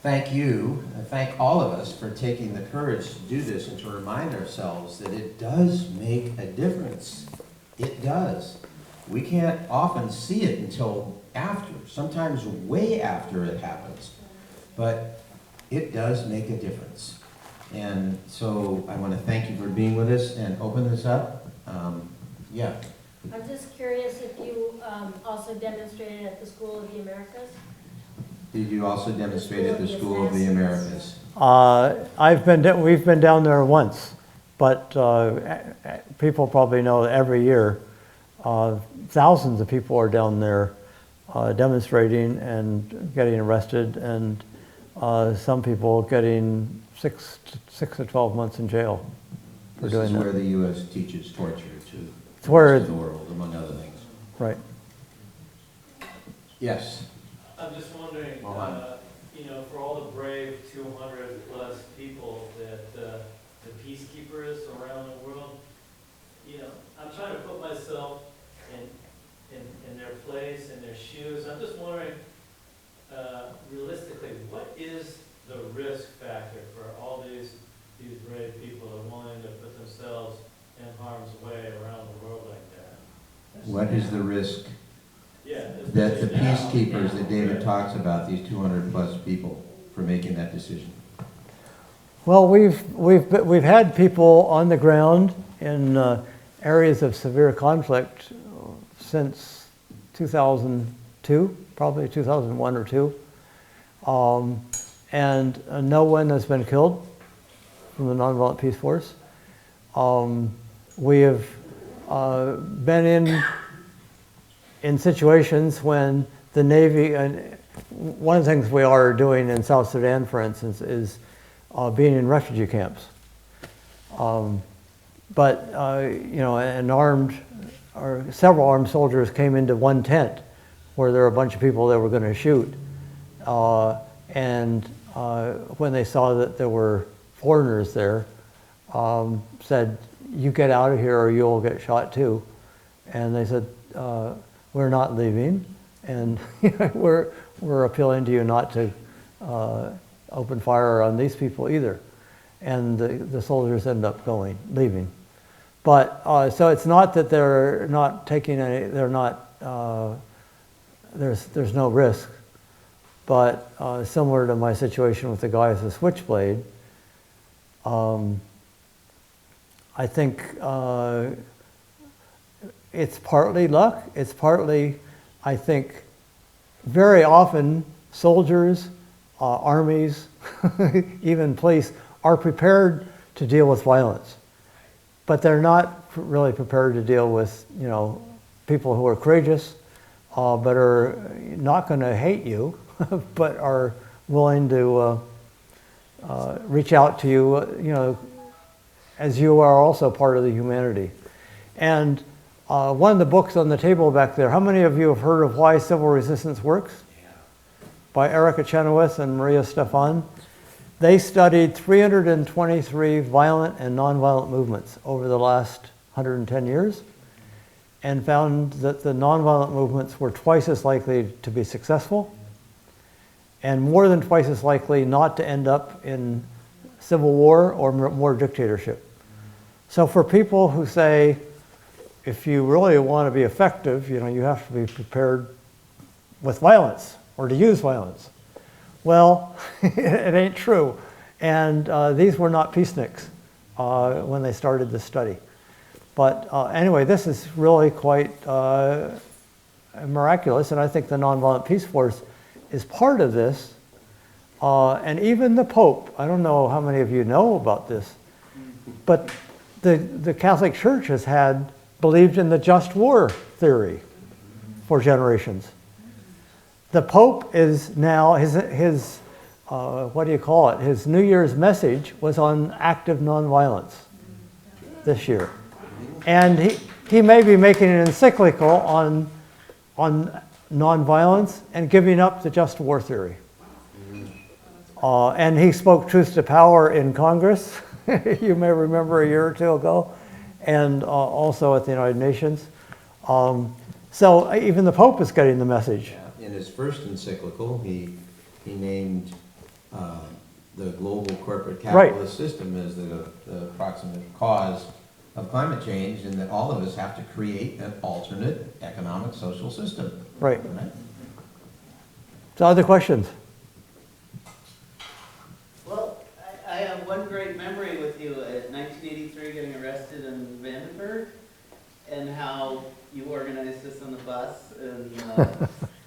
thank you, and thank all of us for taking the courage to do this and to remind ourselves that it does make a difference. It does. We can't often see it until after, sometimes way after it happens. But it does make a difference. And so I want to thank you for being with us and open this up. Yeah. I'm just curious if you also demonstrated at the School of the Americas? Did you also demonstrate at the School of the Americas? we've been down there once, but people probably know every year thousands of people are down there demonstrating and getting arrested, and some people getting 6 to 12 months in jail for doing that. This is where the U.S. teaches torture to the where rest of the world, among other things. Right. Yes. I'm just wondering, Hold on. for all the brave 200 plus people that the peacekeepers around the world, I'm trying to put myself in their place, in their shoes. I'm just wondering, realistically, what is the risk factor for all these brave people that are willing to put themselves in harm's way around the world like that? What is the risk Yeah. that the peacekeepers that David talks about, these 200 plus people, for making that decision? Well, we've had people on the ground in areas of severe conflict since 2002, probably 2001 or 2, and no one has been killed from the Nonviolent Peace Force. We have been in situations when the Navy, and one of the things we are doing in South Sudan, for instance, is being in refugee camps. But several armed soldiers came into one tent where there were a bunch of people that were going to shoot. And when they saw that there were foreigners there, said, "You get out of here or you'll get shot too." And they said, "We're not leaving, and we're appealing to you not to open fire on these people either." And the soldiers end up leaving. But so it's not that they're not taking any. They're not. There's no risk. But similar to my situation with the guy with the switchblade, I think it's partly luck. It's partly, I think, very often soldiers, armies, even police are prepared to deal with violence, but they're not really prepared to deal with people who are courageous, but are not going to hate you, but are willing to reach out to you, as you are also part of the humanity. And one of the books on the table back there, how many of you have heard of Why Civil Resistance Works? Yeah. By Erica Chenoweth and Maria Stefan. They studied 323 violent and nonviolent movements over the last 110 years and found that the nonviolent movements were twice as likely to be successful and more than twice as likely not to end up in civil war or more dictatorship. So for people who say, if you really want to be effective, you have to be prepared with violence or to use violence. Well, it ain't true. And these were not peaceniks when they started this study. But anyway, this is really quite miraculous, and I think the Nonviolent Peace Force is part of this. And even the Pope, I don't know how many of you know about this, but the Catholic Church has believed in the just war theory for generations. The Pope is now, his what do you call it? His New Year's message was on active nonviolence this year. And he may be making an encyclical on nonviolence and giving up the just war theory. And he spoke truth to power in Congress, you may remember a year or two ago, and also at the United Nations. So even the Pope is getting the message. In his first encyclical, he named the global corporate capitalist system as the proximate cause of climate change, and that all of us have to create an alternate economic social system. Right. So other questions? Well, I have one great memory with you at 1983 getting arrested in Vandenberg, and how you organized us on the bus, and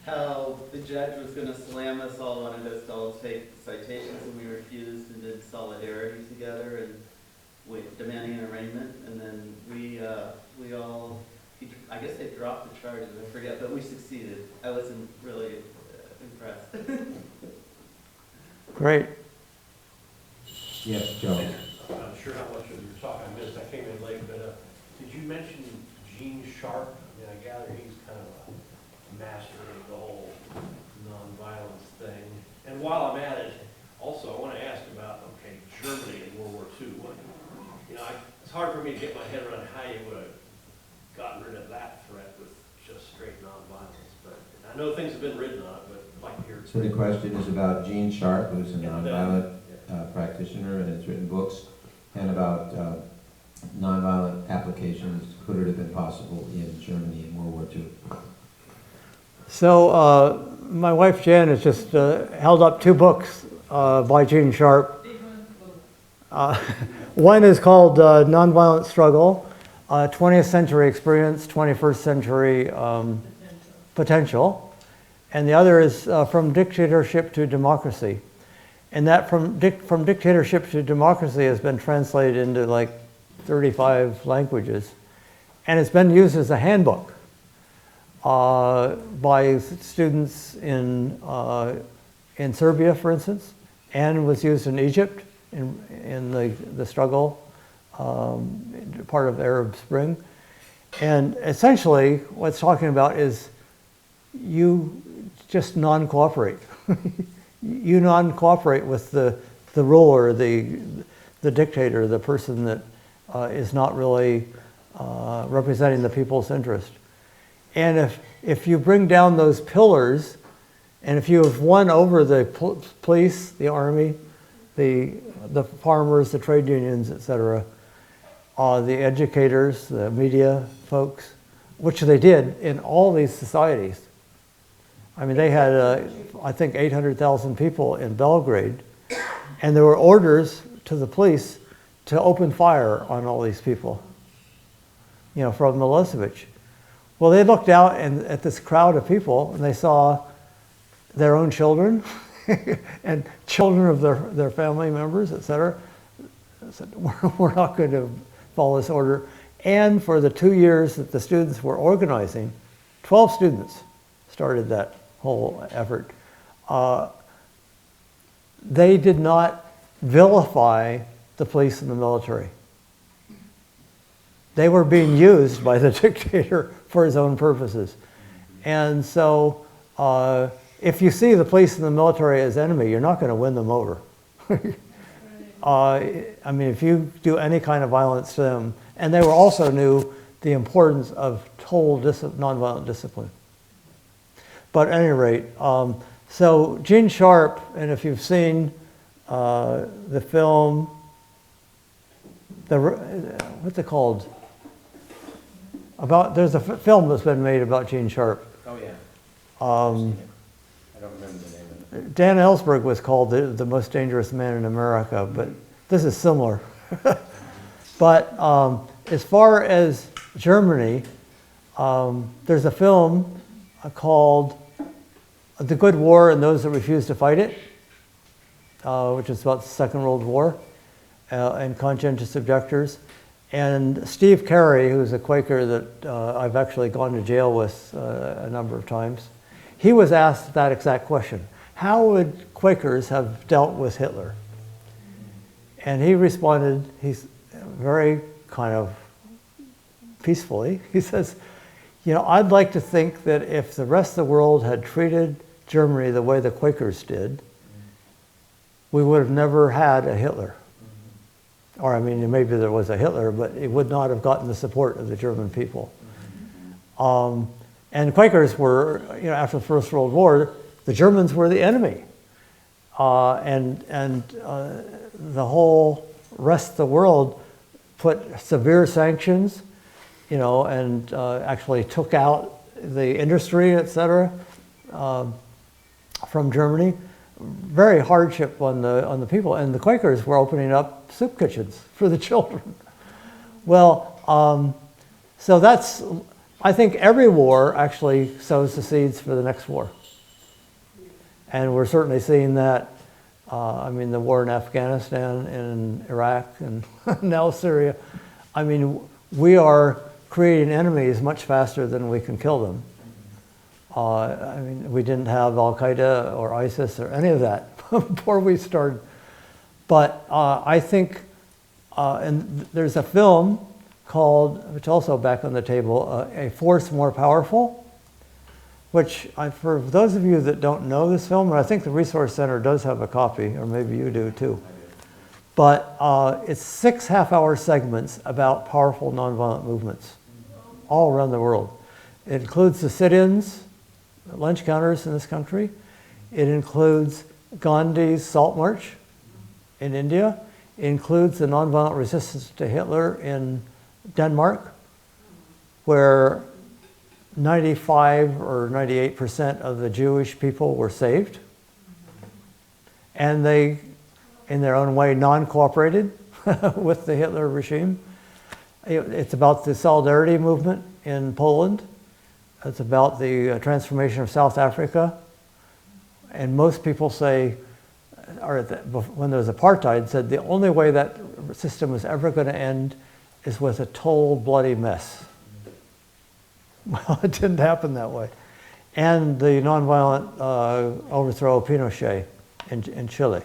how the judge was going to slam us all, wanted us to all take citations, and we refused and did solidarity together, and demanding an arraignment, and then we all, I guess they dropped the charges, I forget, but we succeeded. I wasn't really impressed. Great. Yes, Joe. I'm not sure how much of your talk I missed. I came in late, but did you mention Gene Sharp? I gather he's kind of a master of the whole nonviolence thing. And while I'm at it, also, I want to ask about, okay, Germany in World War II. It's hard for me to get my head around how you would have gotten rid of that threat with just straight nonviolence. But I know things have been written on it, but I'd like to hear. So the question is about Gene Sharp, who's a Yeah, nonviolent practitioner and has written books, and about nonviolent applications. Could it have been possible in Germany in World War II? So my wife Jan has just held up 2 books by Gene Sharp. One is called Nonviolent Struggle, 20th Century Experience, 21st Century Potential. And the other is From Dictatorship to Democracy. And that from Dictatorship to Democracy has been translated into like 35 languages. And it's been used as a handbook by students in Serbia, for instance, and was used in Egypt in the struggle, part of the Arab Spring. And essentially, what it's talking about is you just non-cooperate. You non-cooperate with the ruler, the dictator, the person that is not really representing the people's interest. And if you bring down those pillars, and if you have won over the police, the army, the farmers, the trade unions, etc., the educators, the media folks, which they did in all these societies. I mean, they had, I think, 800,000 people in Belgrade, and there were orders to the police to open fire on all these people, from Milosevic. Well, they looked out at this crowd of people, and they saw their own children and children of their family members, etc. Said, we're not going to follow this order. And for the 2 years that the students were organizing, 12 students started that whole effort. They did not vilify the police and the military. They were being used by the dictator for his own purposes. And so if you see the police and the military as enemy, you're not going to win them over. I mean, if you do any kind of violence to them, and they were also knew the importance of total nonviolent discipline. But at any rate, so Gene Sharp, and if you've seen the film, what's it called? There's a film that's been made about Gene Sharp. Oh, yeah. I don't remember the name of it. Dan Ellsberg was called the most dangerous man in America, but this is similar. But as far as Germany, there's a film called The Good War and Those That Refuse to Fight It, which is about the Second World War and conscientious objectors. And Steve Carey, who's a Quaker that I've actually gone to jail with a number of times, he was asked that exact question. How would Quakers have dealt with Hitler? And he responded, he's very kind of peacefully, he says, I'd like to think that if the rest of the world had treated Germany the way the Quakers did, we would have never had a Hitler. Or, I mean, maybe there was a Hitler, but it would not have gotten the support of the German people. And Quakers were, after the First World War, the Germans were the enemy. And the whole rest of the world put severe sanctions, and actually took out the industry, et cetera, from Germany. Very hardship on the people, and the Quakers were opening up soup kitchens for the children. Well, so that's, I think every war actually sows the seeds for the next war. And we're certainly seeing that, the war in Afghanistan and Iraq and now Syria. I mean, we are creating enemies much faster than we can kill them. We didn't have Al-Qaeda or ISIS or any of that before we started. But I think, and there's a film called, which also back on the table, A Force More Powerful, which for those of you that don't know this film, and I think the Resource Center does have a copy, or maybe you do too, but it's 6 half-hour segments about powerful nonviolent movements all around the world. It includes the sit-ins, lunch counters in this country. It includes Gandhi's Salt March in India. It includes the nonviolent resistance to Hitler in Denmark, where 95 or 98% of the Jewish people were saved. And they, in their own way, non-cooperated with the Hitler regime. It's about the solidarity movement in Poland. It's about the transformation of South Africa. And most people say, or when there was apartheid, said the only way that system was ever going to end is with a total bloody mess. Well, it didn't happen that way. And the nonviolent overthrow of Pinochet in Chile.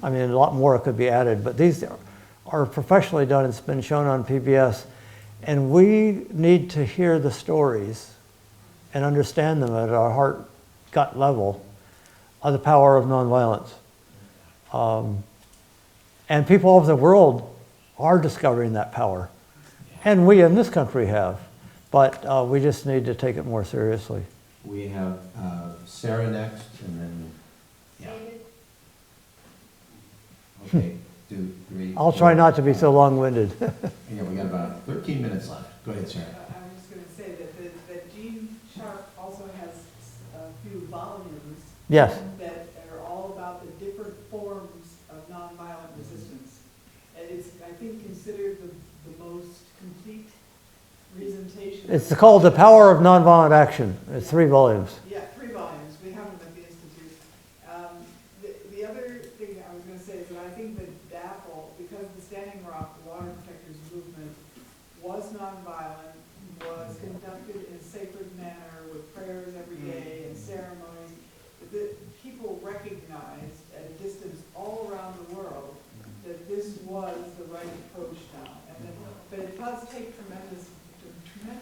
I mean, a lot more could be added, but these are professionally done. It's been shown on PBS. And we need to hear the stories and understand them at our heart, gut level of the power of nonviolence. And people all over the world are discovering that power. And we in this country have. But we just need to take it more seriously. We have Sarah next, and then, yeah. David? Okay, 2, 3. I'll try not to be so long-winded. Yeah, we got about 13 minutes left. Go ahead, Sarah. I was just going to say that Gene Sharp also has a few volumes Yes. that are all about the different forms of nonviolent resistance. And it's, I think, considered the most complete presentation. It's called The Power of Nonviolent Action. It's 3 volumes. Yeah, 3 volumes. We have them at the Institute. The other thing I was going to say is that I think that DAPL, because the Standing Rock Water Protectors movement was nonviolent, was conducted in a sacred manner with prayers every day and ceremonies, that people recognized at a distance all around the world that this was the right approach now. But it does take tremendous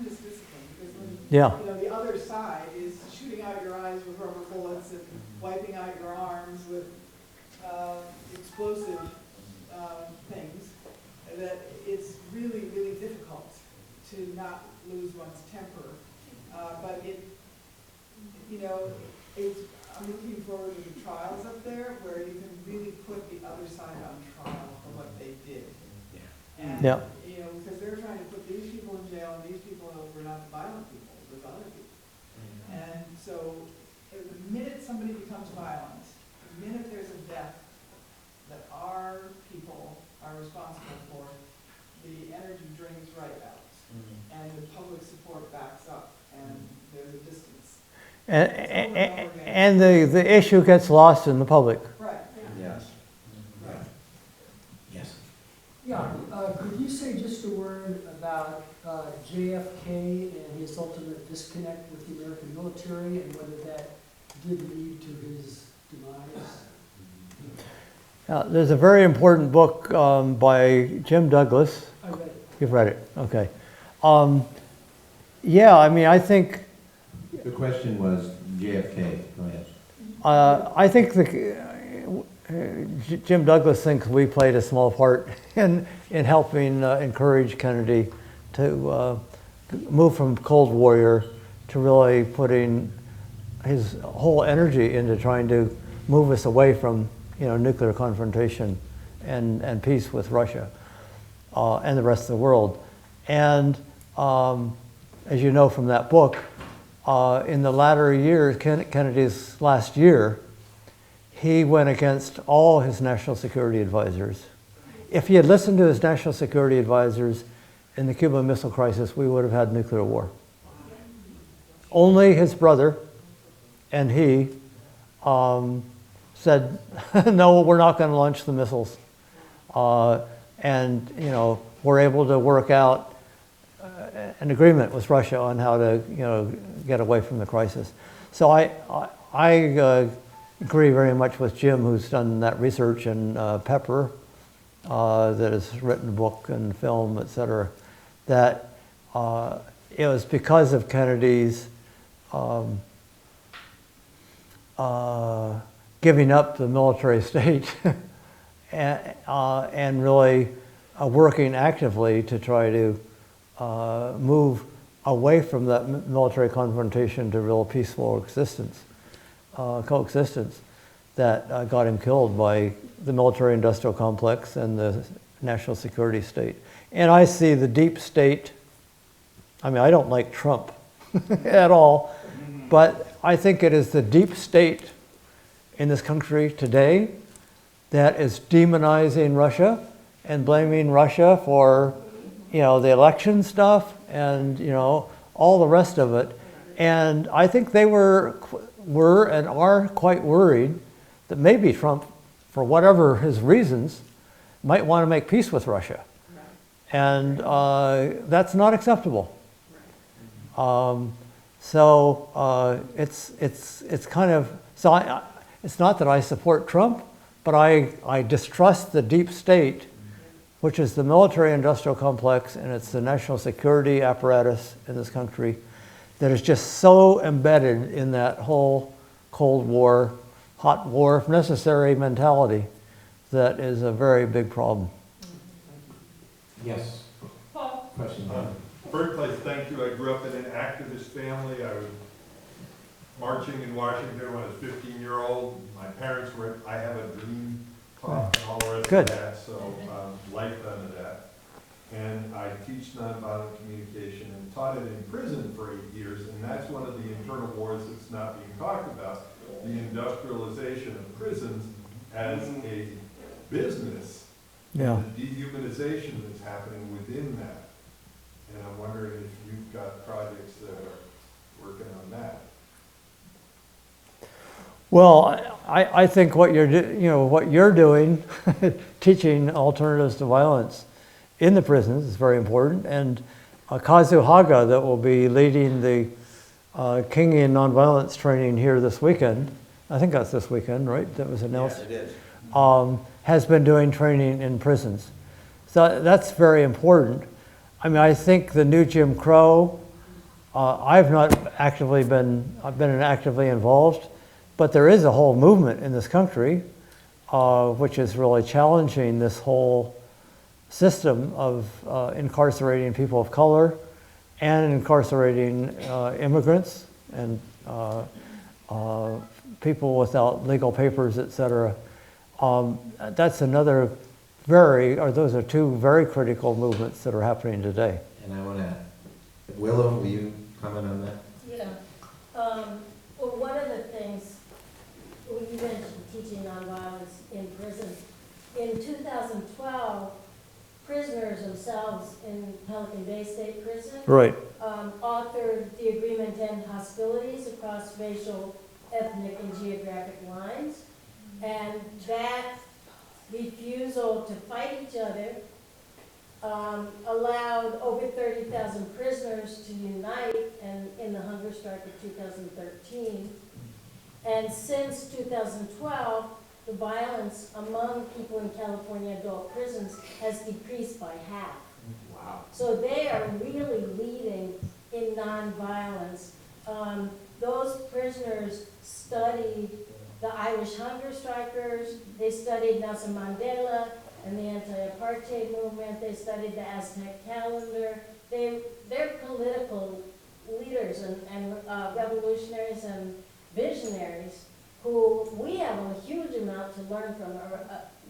discipline, because when Yeah. the other side is shooting out your eyes with rubber bullets and wiping out your arms with explosive things, that it's really, really difficult to not lose one's temper. But I'm looking forward to the trials up there where you can really put the other side on trial for what they did. And, Yeah. because they're trying to put these people in jail, and these people were not the violent people, it was other people. And so, the minute somebody becomes violent, the minute there's a death that our people are responsible for, the energy drains right out. And the public support backs up, and there's a distance. And the issue gets lost in the public. Right. Yes. Right. Yes. Yeah, could you say just a word about JFK and his ultimate disconnect with the American military and whether that did lead to his demise? There's a very important book by Jim Douglas. I read it. You've read it, okay. Yeah, I mean, I think The question was JFK. Go ahead. I think Jim Douglas thinks we played a small part in helping encourage Kennedy to move from Cold Warrior to really putting his whole energy into trying to move us away from nuclear confrontation and peace with Russia and the rest of the world. And as you know from that book, in the latter years, Kennedy's last year, he went against all his national security advisors. If he had listened to his national security advisors in the Cuban Missile Crisis, we would have had nuclear war. Only his brother and he said, no, we're not going to launch the missiles. And we're able to work out an agreement with Russia on how to get away from the crisis. So I agree very much with Jim, who's done that research, and Pepper, that has written a book and film, et cetera, that it was because of Kennedy's um, giving up the military state and really working actively to try to move away from that military confrontation to real peaceful coexistence that got him killed by the military-industrial complex and the national security state. And I see the deep state, I mean, I don't like Trump at all, but I think it is the deep state in this country today that is demonizing Russia and blaming Russia for, the election stuff and, all the rest of it. And I think they were and are quite worried that maybe Trump, for whatever his reasons, might want to make peace with Russia. And that's not acceptable. It's kind of, it's not that I support Trump, but I distrust the deep state, which is the military-industrial complex, and it's the national security apparatus in this country that is just so embedded in that whole Cold War, hot war, if necessary mentality that is a very big problem. Yes. Paul? Question. Birthplace, thank you. I grew up in an activist family. I was marching in Washington when I was 15-year-old. My parents were, I have a dream talk and all the rest Good. of that, so lifetime of that. And I teach nonviolent communication and taught it in prison for 8 years, and that's one of the internal wars that's not being talked about, the industrialization of prisons as a business, Yeah. and the dehumanization that's happening within that. And I'm wondering if you've got projects that are working on that. Well, I think what you're doing, teaching alternatives to violence in the prisons is very important. And Kazu Haga, that will be leading the Kingian nonviolence training here this weekend, I think that's this weekend, right? That was announced. Yes, it is. Has been doing training in prisons. So that's very important. I mean, I think the new Jim Crow, I've not actively been actively involved, but there is a whole movement in this country which is really challenging this whole system of incarcerating people of color and incarcerating immigrants and people without legal papers, et cetera. That's another those are two very critical movements that are happening today. And I want to, Willow, will you comment on that? Yeah. Well, one of the things, you mentioned teaching nonviolence in prison. In 2012, prisoners themselves in Pelican Bay State Prison Right. authored the agreement to end hostilities across racial, ethnic, and geographic lines. And that refusal to fight each other allowed over 30,000 prisoners to unite in the hunger strike of 2013. And since 2012, the violence among people in California adult prisons has decreased by half. Wow. So they are really leading in nonviolence. Those prisoners studied the Irish hunger strikers, they studied Nelson Mandela and the anti-apartheid movement, they studied the Aztec calendar. They're political leaders and revolutionaries and visionaries who we have a huge amount to learn from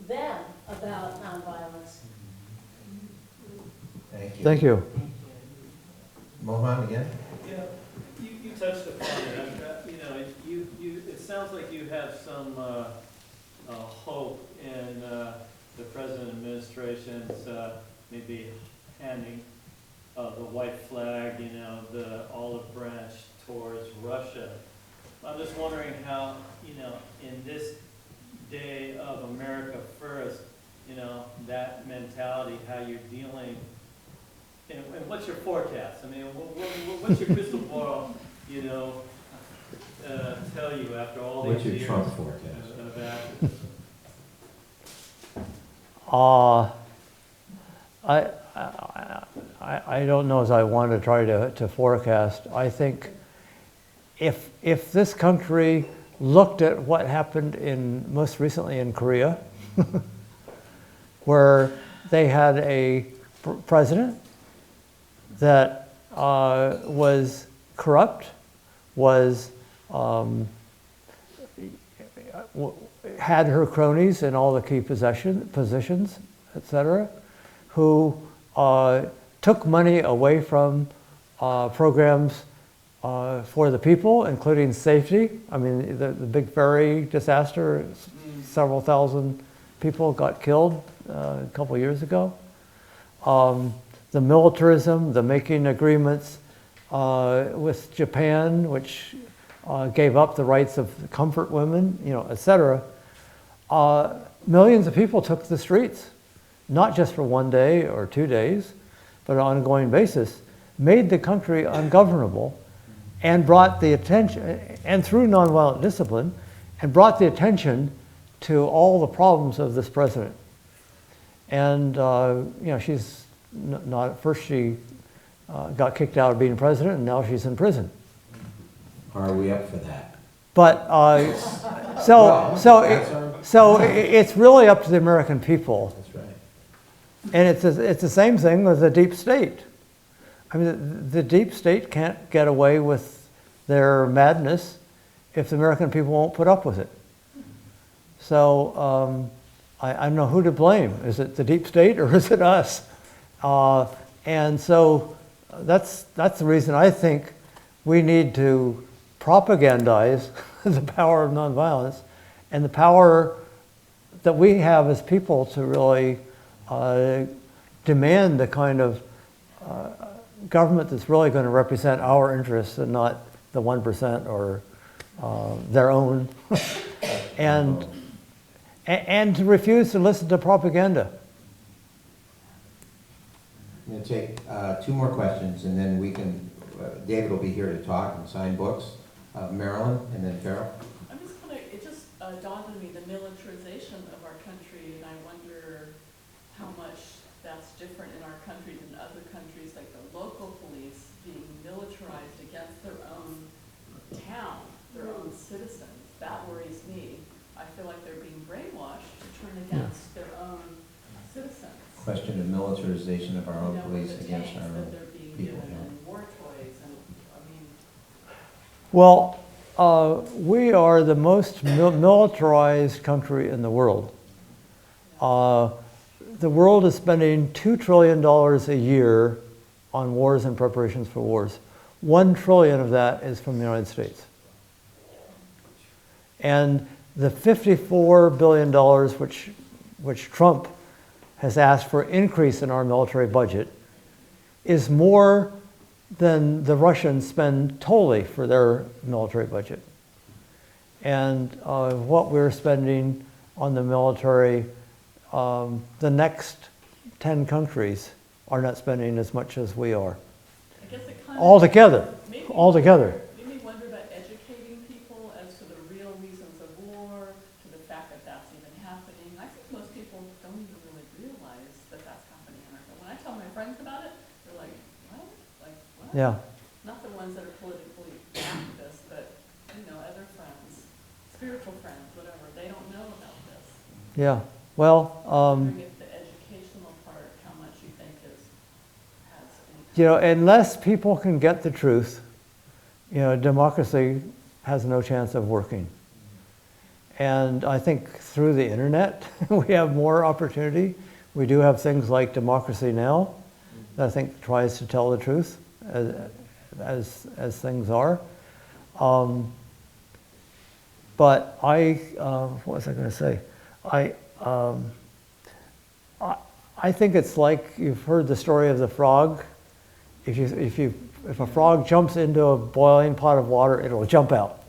them about nonviolence. Thank you. Thank you. Mohan again? Yeah, you touched upon it. It sounds like you have some hope in the present administration's maybe handing the white flag, the olive branch towards Russia. I'm just wondering how, in this day of America first, that mentality, how you're dealing, and what's your forecast? I mean, what's your crystal ball, tell you after all these What's your years Trump forecast? of activism? I don't know as I want to try to forecast. I think if this country looked at what happened most recently in Korea, where they had a president that was corrupt, had her cronies in all the key positions, etc., who took money away from programs for the people, including safety. I mean, the big ferry disaster, several thousand people got killed a couple years ago. The militarism, the making agreements with Japan, which gave up the rights of comfort women, etc. Millions of people took to the streets, not just for 1 day or 2 days, but on an ongoing basis, made the country ungovernable, and brought the attention, and through nonviolent discipline, and brought the attention to all the problems of this president. And she's not, at first she got kicked out of being president, and now she's in prison. Are we up for that? But so it's really up to the American people. That's right. And it's the same thing with the deep state. I mean, the deep state can't get away with their madness if the American people won't put up with it. So I don't know who to blame. Is it the deep state or is it us? And so that's the reason I think we need to propagandize the power of nonviolence and the power that we have as people to really demand the kind of government that's really going to represent our interests and not the 1% or their own, and to refuse to listen to propaganda. I'm going to take 2 more questions, and then we can, David will be here to talk and sign books. Marilyn, and then Farrell. I'm just gonna, it just dawned on me, the militarization of our country, and I wonder how much that's different in our country than other countries, like the local police being militarized against their own town, their own citizens. That worries me. I feel like they're being brainwashed to turn against their own citizens. Question of militarization of our own police the against tanks our that own they're being people. given and war toys, and I mean, Well, we are the most militarized country in the world. The world is spending $2 trillion a year on wars and preparations for wars. 1 trillion of that is from the United States. And the $54 billion which Trump has asked for increase in our military budget is more than the Russians spend totally for their military budget. And what we're spending on the military, the next 10 countries are not spending as much as we are. I guess it kind of Altogether. made me wonder about educating people as to the real reasons of war, to the fact that that's even happening. I think most people don't even really realize that that's happening in America. When I tell my friends about it, they're like, what? Like, what? Yeah. Not the ones that are politically activists, but, other friends, spiritual friends, whatever. They don't know about this. Yeah. Well, Wondering if the educational part, how much you think has any unless people can get the truth, democracy has no chance of working. And I think through the internet, we have more opportunity. We do have things like Democracy Now! That I think tries to tell the truth as things are. But what was I going to say? I think it's like you've heard the story of the frog. If a frog jumps into a boiling pot of water, it'll jump out.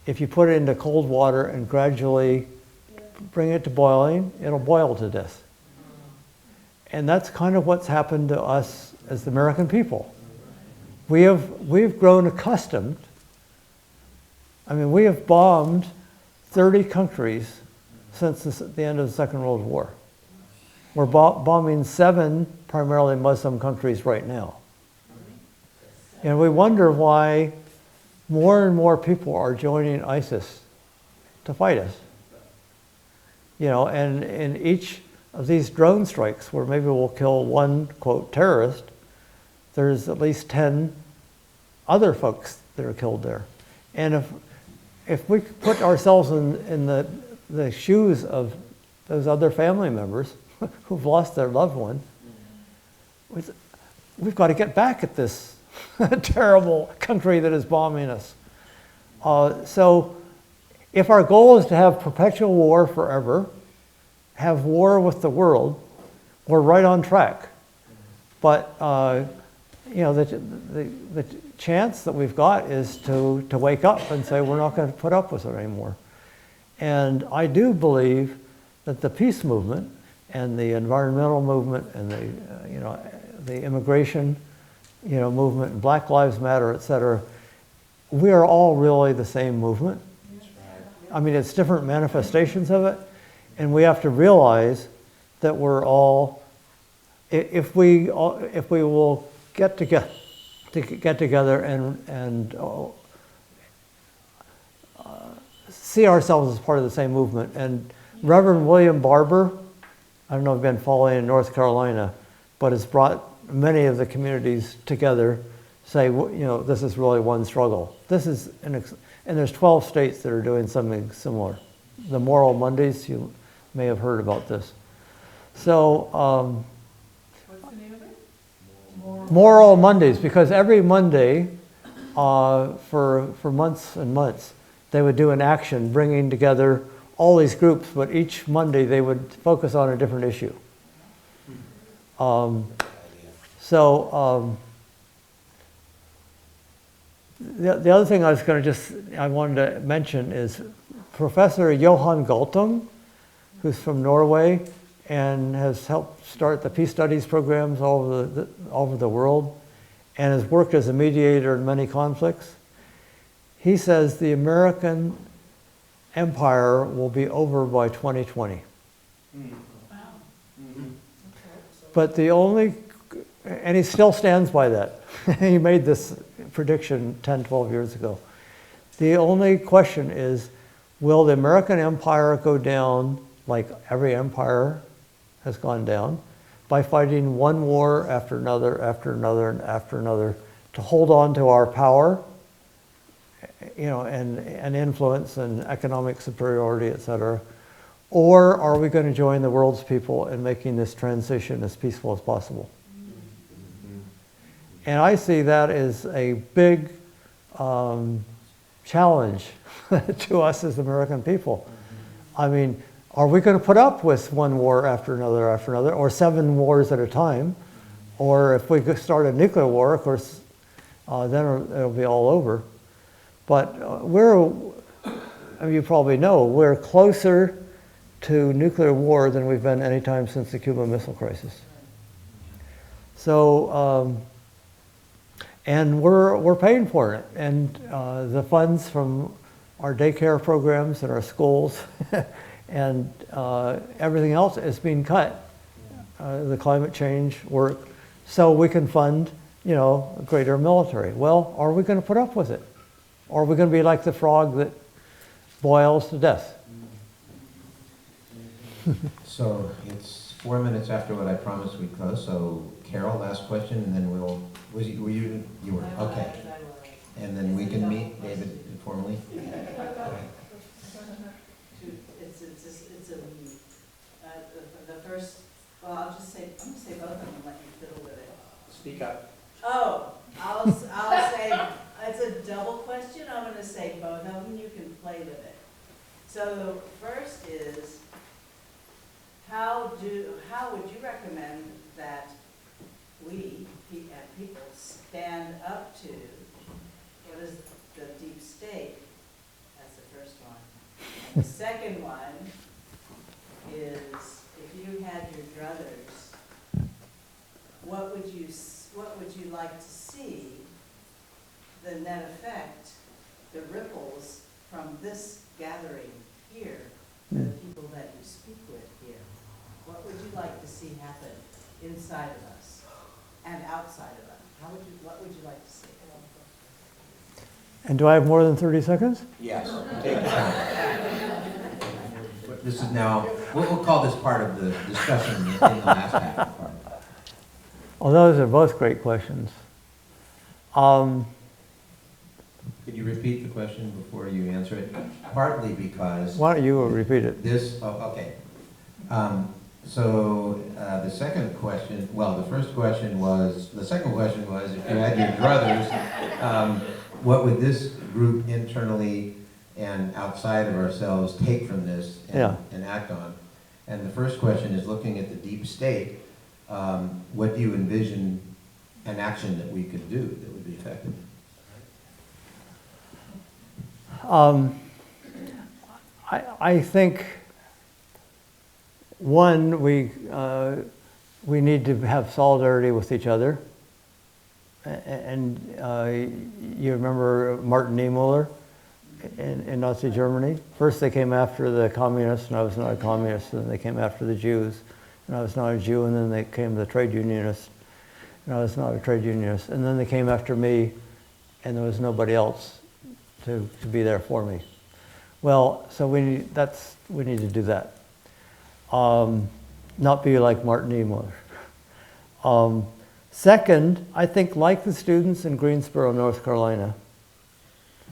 If you put it into cold water and gradually bring it to boiling, it'll boil to death. And that's kind of what's happened to us as the American people. We've grown accustomed. I mean, we have bombed 30 countries since the end of the Second World War. We're bombing 7 primarily Muslim countries right now. And we wonder why more and more people are joining ISIS to fight us. You know, and in each of these drone strikes where maybe we'll kill one, quote, terrorist, there's at least 10 other folks that are killed there. And if we put ourselves in the shoes of those other family members who've lost their loved one, we've got to get back at this terrible country that is bombing us. So if our goal is to have perpetual war forever, have war with the world, we're right on track. But you know, the chance that we've got is to wake up and say we're not going to put up with it anymore. And I do believe that the peace movement and the environmental movement and the you know, the immigration movement and Black Lives Matter, et cetera, we are all really the same movement. I mean, it's different manifestations of it, and we have to realize that we're all, if we will get together and see ourselves as part of the same movement. And Reverend William Barber, I don't know if you've been following in North Carolina, but has brought many of the communities together, say, you know, this is really one struggle. This is and there's 12 states that are doing something similar. The Moral Mondays, you may have heard about this. So, What's the name of it? Moral Mondays, because every Monday, for months and months, they would do an action bringing together all these groups, but each Monday they would focus on a different issue. The other thing I wanted to mention is Professor Johan Galtung, who's from Norway and has helped start the peace studies programs all over the world and has worked as a mediator in many conflicts. He says the American empire will be over by 2020. Wow. But and he still stands by that. He made this prediction 10, 12 years ago. The only question is, will the American empire go down like every empire has gone down by fighting one war after another, after another, and after another to hold on to our power, you know, and influence and economic superiority, et cetera? Or are we going to join the world's people in making this transition as peaceful as possible? And I see that as a big challenge to us as American people. I mean, are we going to put up with one war after another, or 7 wars at a time? Or if we start a nuclear war, of course, then it'll be all over. But you probably know, we're closer to nuclear war than we've been any time since the Cuban Missile Crisis. So, and we're paying for it. And the funds from our daycare programs and our schools and everything else is being cut. The climate change work, so we can fund, you know, a greater military. Well, are we going to put up with it? Or are we going to be like the frog that boils to death? So it's 4 minutes after what I promised we'd close. So Carol, last question, and then were you were, okay. And then we can meet David informally. The first, well, I'm gonna say both of them and let you fiddle with it. Speak up. Oh, I'll say, it's a double question, I'm gonna say both of them, you can play with it. So the first is, how would you recommend that we, people, stand up to what is the deep state? That's the first one. And the second one is, if you had your druthers, what would you like to see the net effect, the ripples from this gathering here, the people that you speak with here? What would you like to see happen inside of us and outside of us? What would you like to see? And do I have more than 30 seconds? Yes, take your time. This is now, we'll call this part of the discussion in the last half of the part. Well, those are both great questions. Could you repeat the question before you answer it? Partly because Why don't you repeat it? this, oh, okay. So the second question, well, the second question was, if you had your druthers, what would this group internally and outside of ourselves take from this and act on? And the first question is looking at the deep state, what do you envision an action that we could do that would be effective? I think, one, we need to have solidarity with each other. And you remember Martin Niemöller in Nazi Germany? First they came after the communists, and I was not a communist, and then they came after the Jews, and I was not a Jew, and then they came the trade unionists, and I was not a trade unionist, and then they came after me, and there was nobody else to be there for me. Well, so we need to do that. Not be like Martin Niemöller. Second, I think like the students in Greensboro, North Carolina,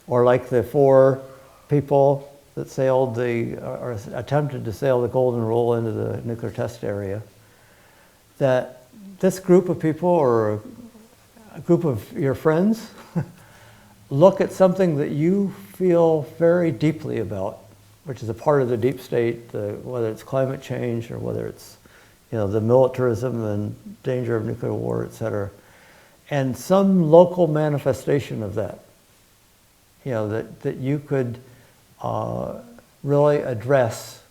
or like the 4 people that sailed or attempted to sail the Golden Rule into the nuclear test area, that this group of people or a group of your friends look at something that you feel very deeply about, which is a part of the deep state, whether it's climate change or whether it's the militarism and danger of nuclear war, et cetera, and some local manifestation of that, that you could really address,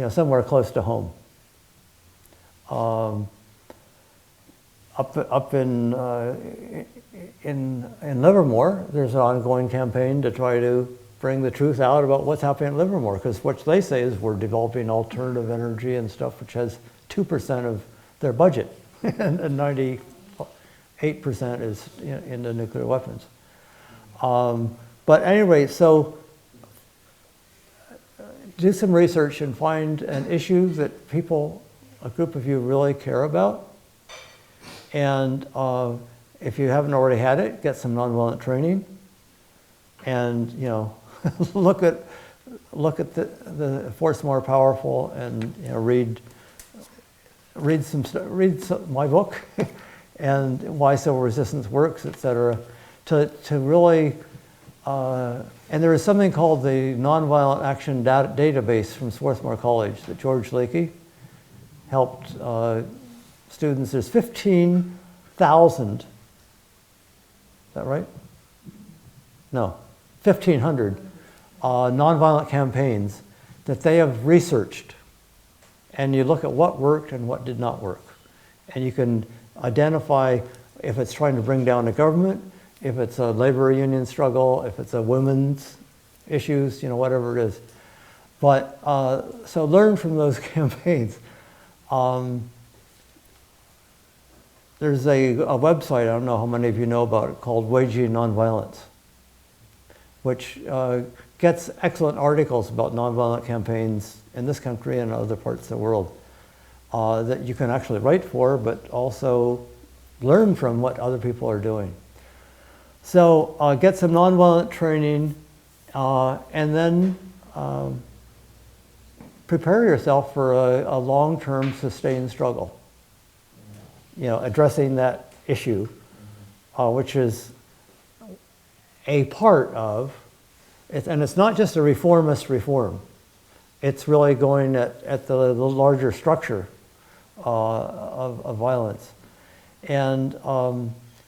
somewhere close to home. Up in Livermore, there's an ongoing campaign to try to bring the truth out about what's happening at Livermore, because what they say is we're developing alternative energy and stuff which has 2% of their budget, and 98% is into nuclear weapons. But anyway, so do some research and find an issue that a group of you really care about. And if you haven't already had it, get some nonviolent training. And look at the Force More Powerful, and read my book and why civil resistance works, etc. To really and there is something called the Nonviolent Action Database from Swarthmore College that George Leakey helped students. There's 15,000. Is that right? No, 1,500 nonviolent campaigns that they have researched, and you look at what worked and what did not work, and you can identify if it's trying to bring down a government, if it's a labor union struggle, if it's a women's issues, whatever it is. But so learn from those campaigns. There's a website, I don't know how many of you know about it, called Waging Nonviolence, which gets excellent articles about nonviolent campaigns in this country and other parts of the world that you can actually write for, but also learn from what other people are doing. So get some nonviolent training, and then prepare yourself for a long-term sustained struggle. Addressing that issue, which is a part of, and it's not just a reformist reform. It's really going at the larger structure of violence. And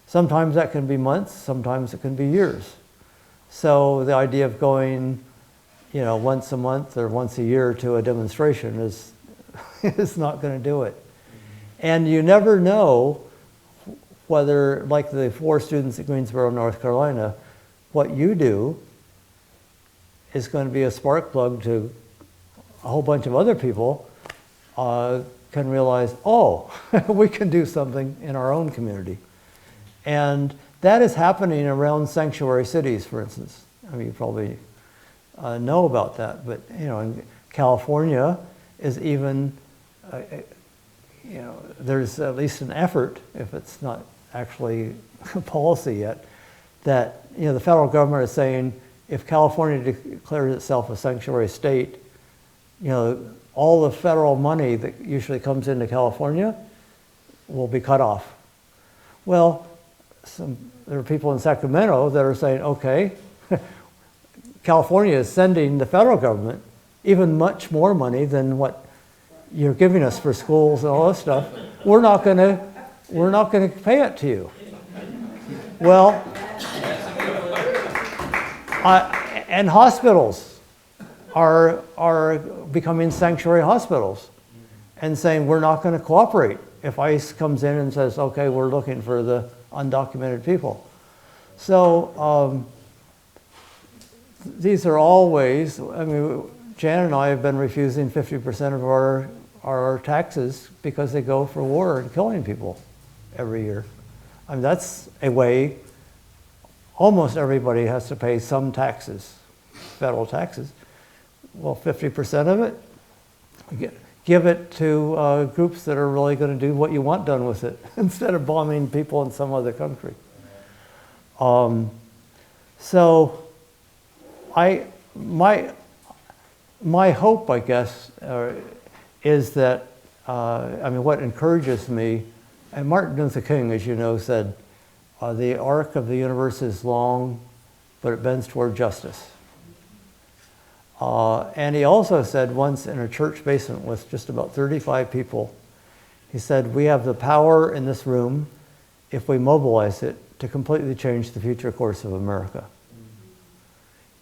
sometimes that can be months, sometimes it can be years. So the idea of going, once a month or once a year to a demonstration is not going to do it. And you never know whether, like the 4 students at Greensboro, North Carolina, what you do is going to be a spark plug to a whole bunch of other people can realize, oh, we can do something in our own community. And That is happening around sanctuary cities, for instance. I mean, you probably know about that, but you know, in California is even, you know, there's at least an effort, if it's not actually a policy yet, that, you know, the federal government is saying if California declares itself a sanctuary state, you know, all the federal money that usually comes into California will be cut off. Well, there are people in Sacramento that are saying, okay, California is sending the federal government even much more money than what you're giving us for schools and all this stuff. We're not going to pay it to you. Well, and hospitals are becoming sanctuary hospitals and saying we're not going to cooperate if ICE comes in and says, okay, we're looking for the undocumented people. So these are all ways. I mean, Jan and I have been refusing 50% of our taxes because they go for war and killing people every year. I mean, that's a way. Almost everybody has to pay some taxes, federal taxes. Well, 50% of it, give it to groups that are really going to do what you want done with it instead of bombing people in some other country. So my hope, I guess, is that, I mean, what encourages me, and Martin Luther King, as you know, said, the arc of the universe is long, but it bends toward justice. And he also said once in a church basement with just about 35 people, he said, we have the power in this room, if we mobilize it, to completely change the future course of America.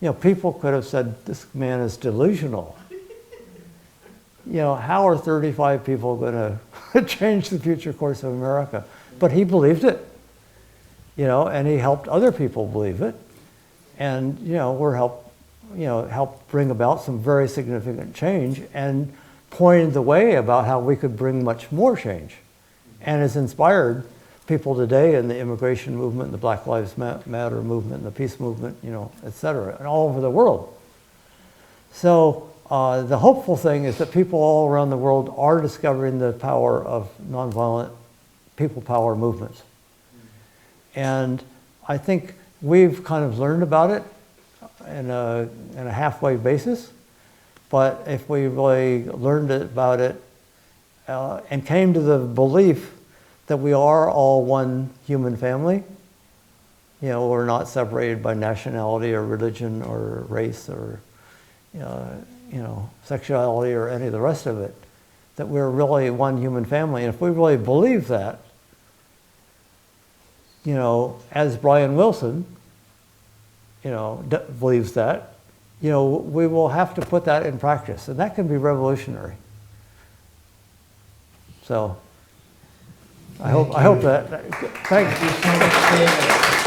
You know, people could have said, this man is delusional. You know, how are 35 people going to change the future course of America? But he believed it, you know, and he helped other people believe it. And, you know, helped bring about some very significant change and pointed the way about how we could bring much more change. And has inspired people today in the immigration movement, the Black Lives Matter movement, the peace movement, you know, et cetera, and all over the world. So the hopeful thing is that people all around the world are discovering the power of nonviolent people power movements. And I think we've kind of learned about it in a halfway basis. But if we really learned about it and came to the belief that we are all one human family, you know, we're not separated by nationality or religion or race or, you know, sexuality or any of the rest of it, that we're really one human family. And if we really believe that, you know, as Brian Wilson, you know, believes that, you know, we will have to put that in practice, and that can be revolutionary. So I hope that. Thank you so much, David.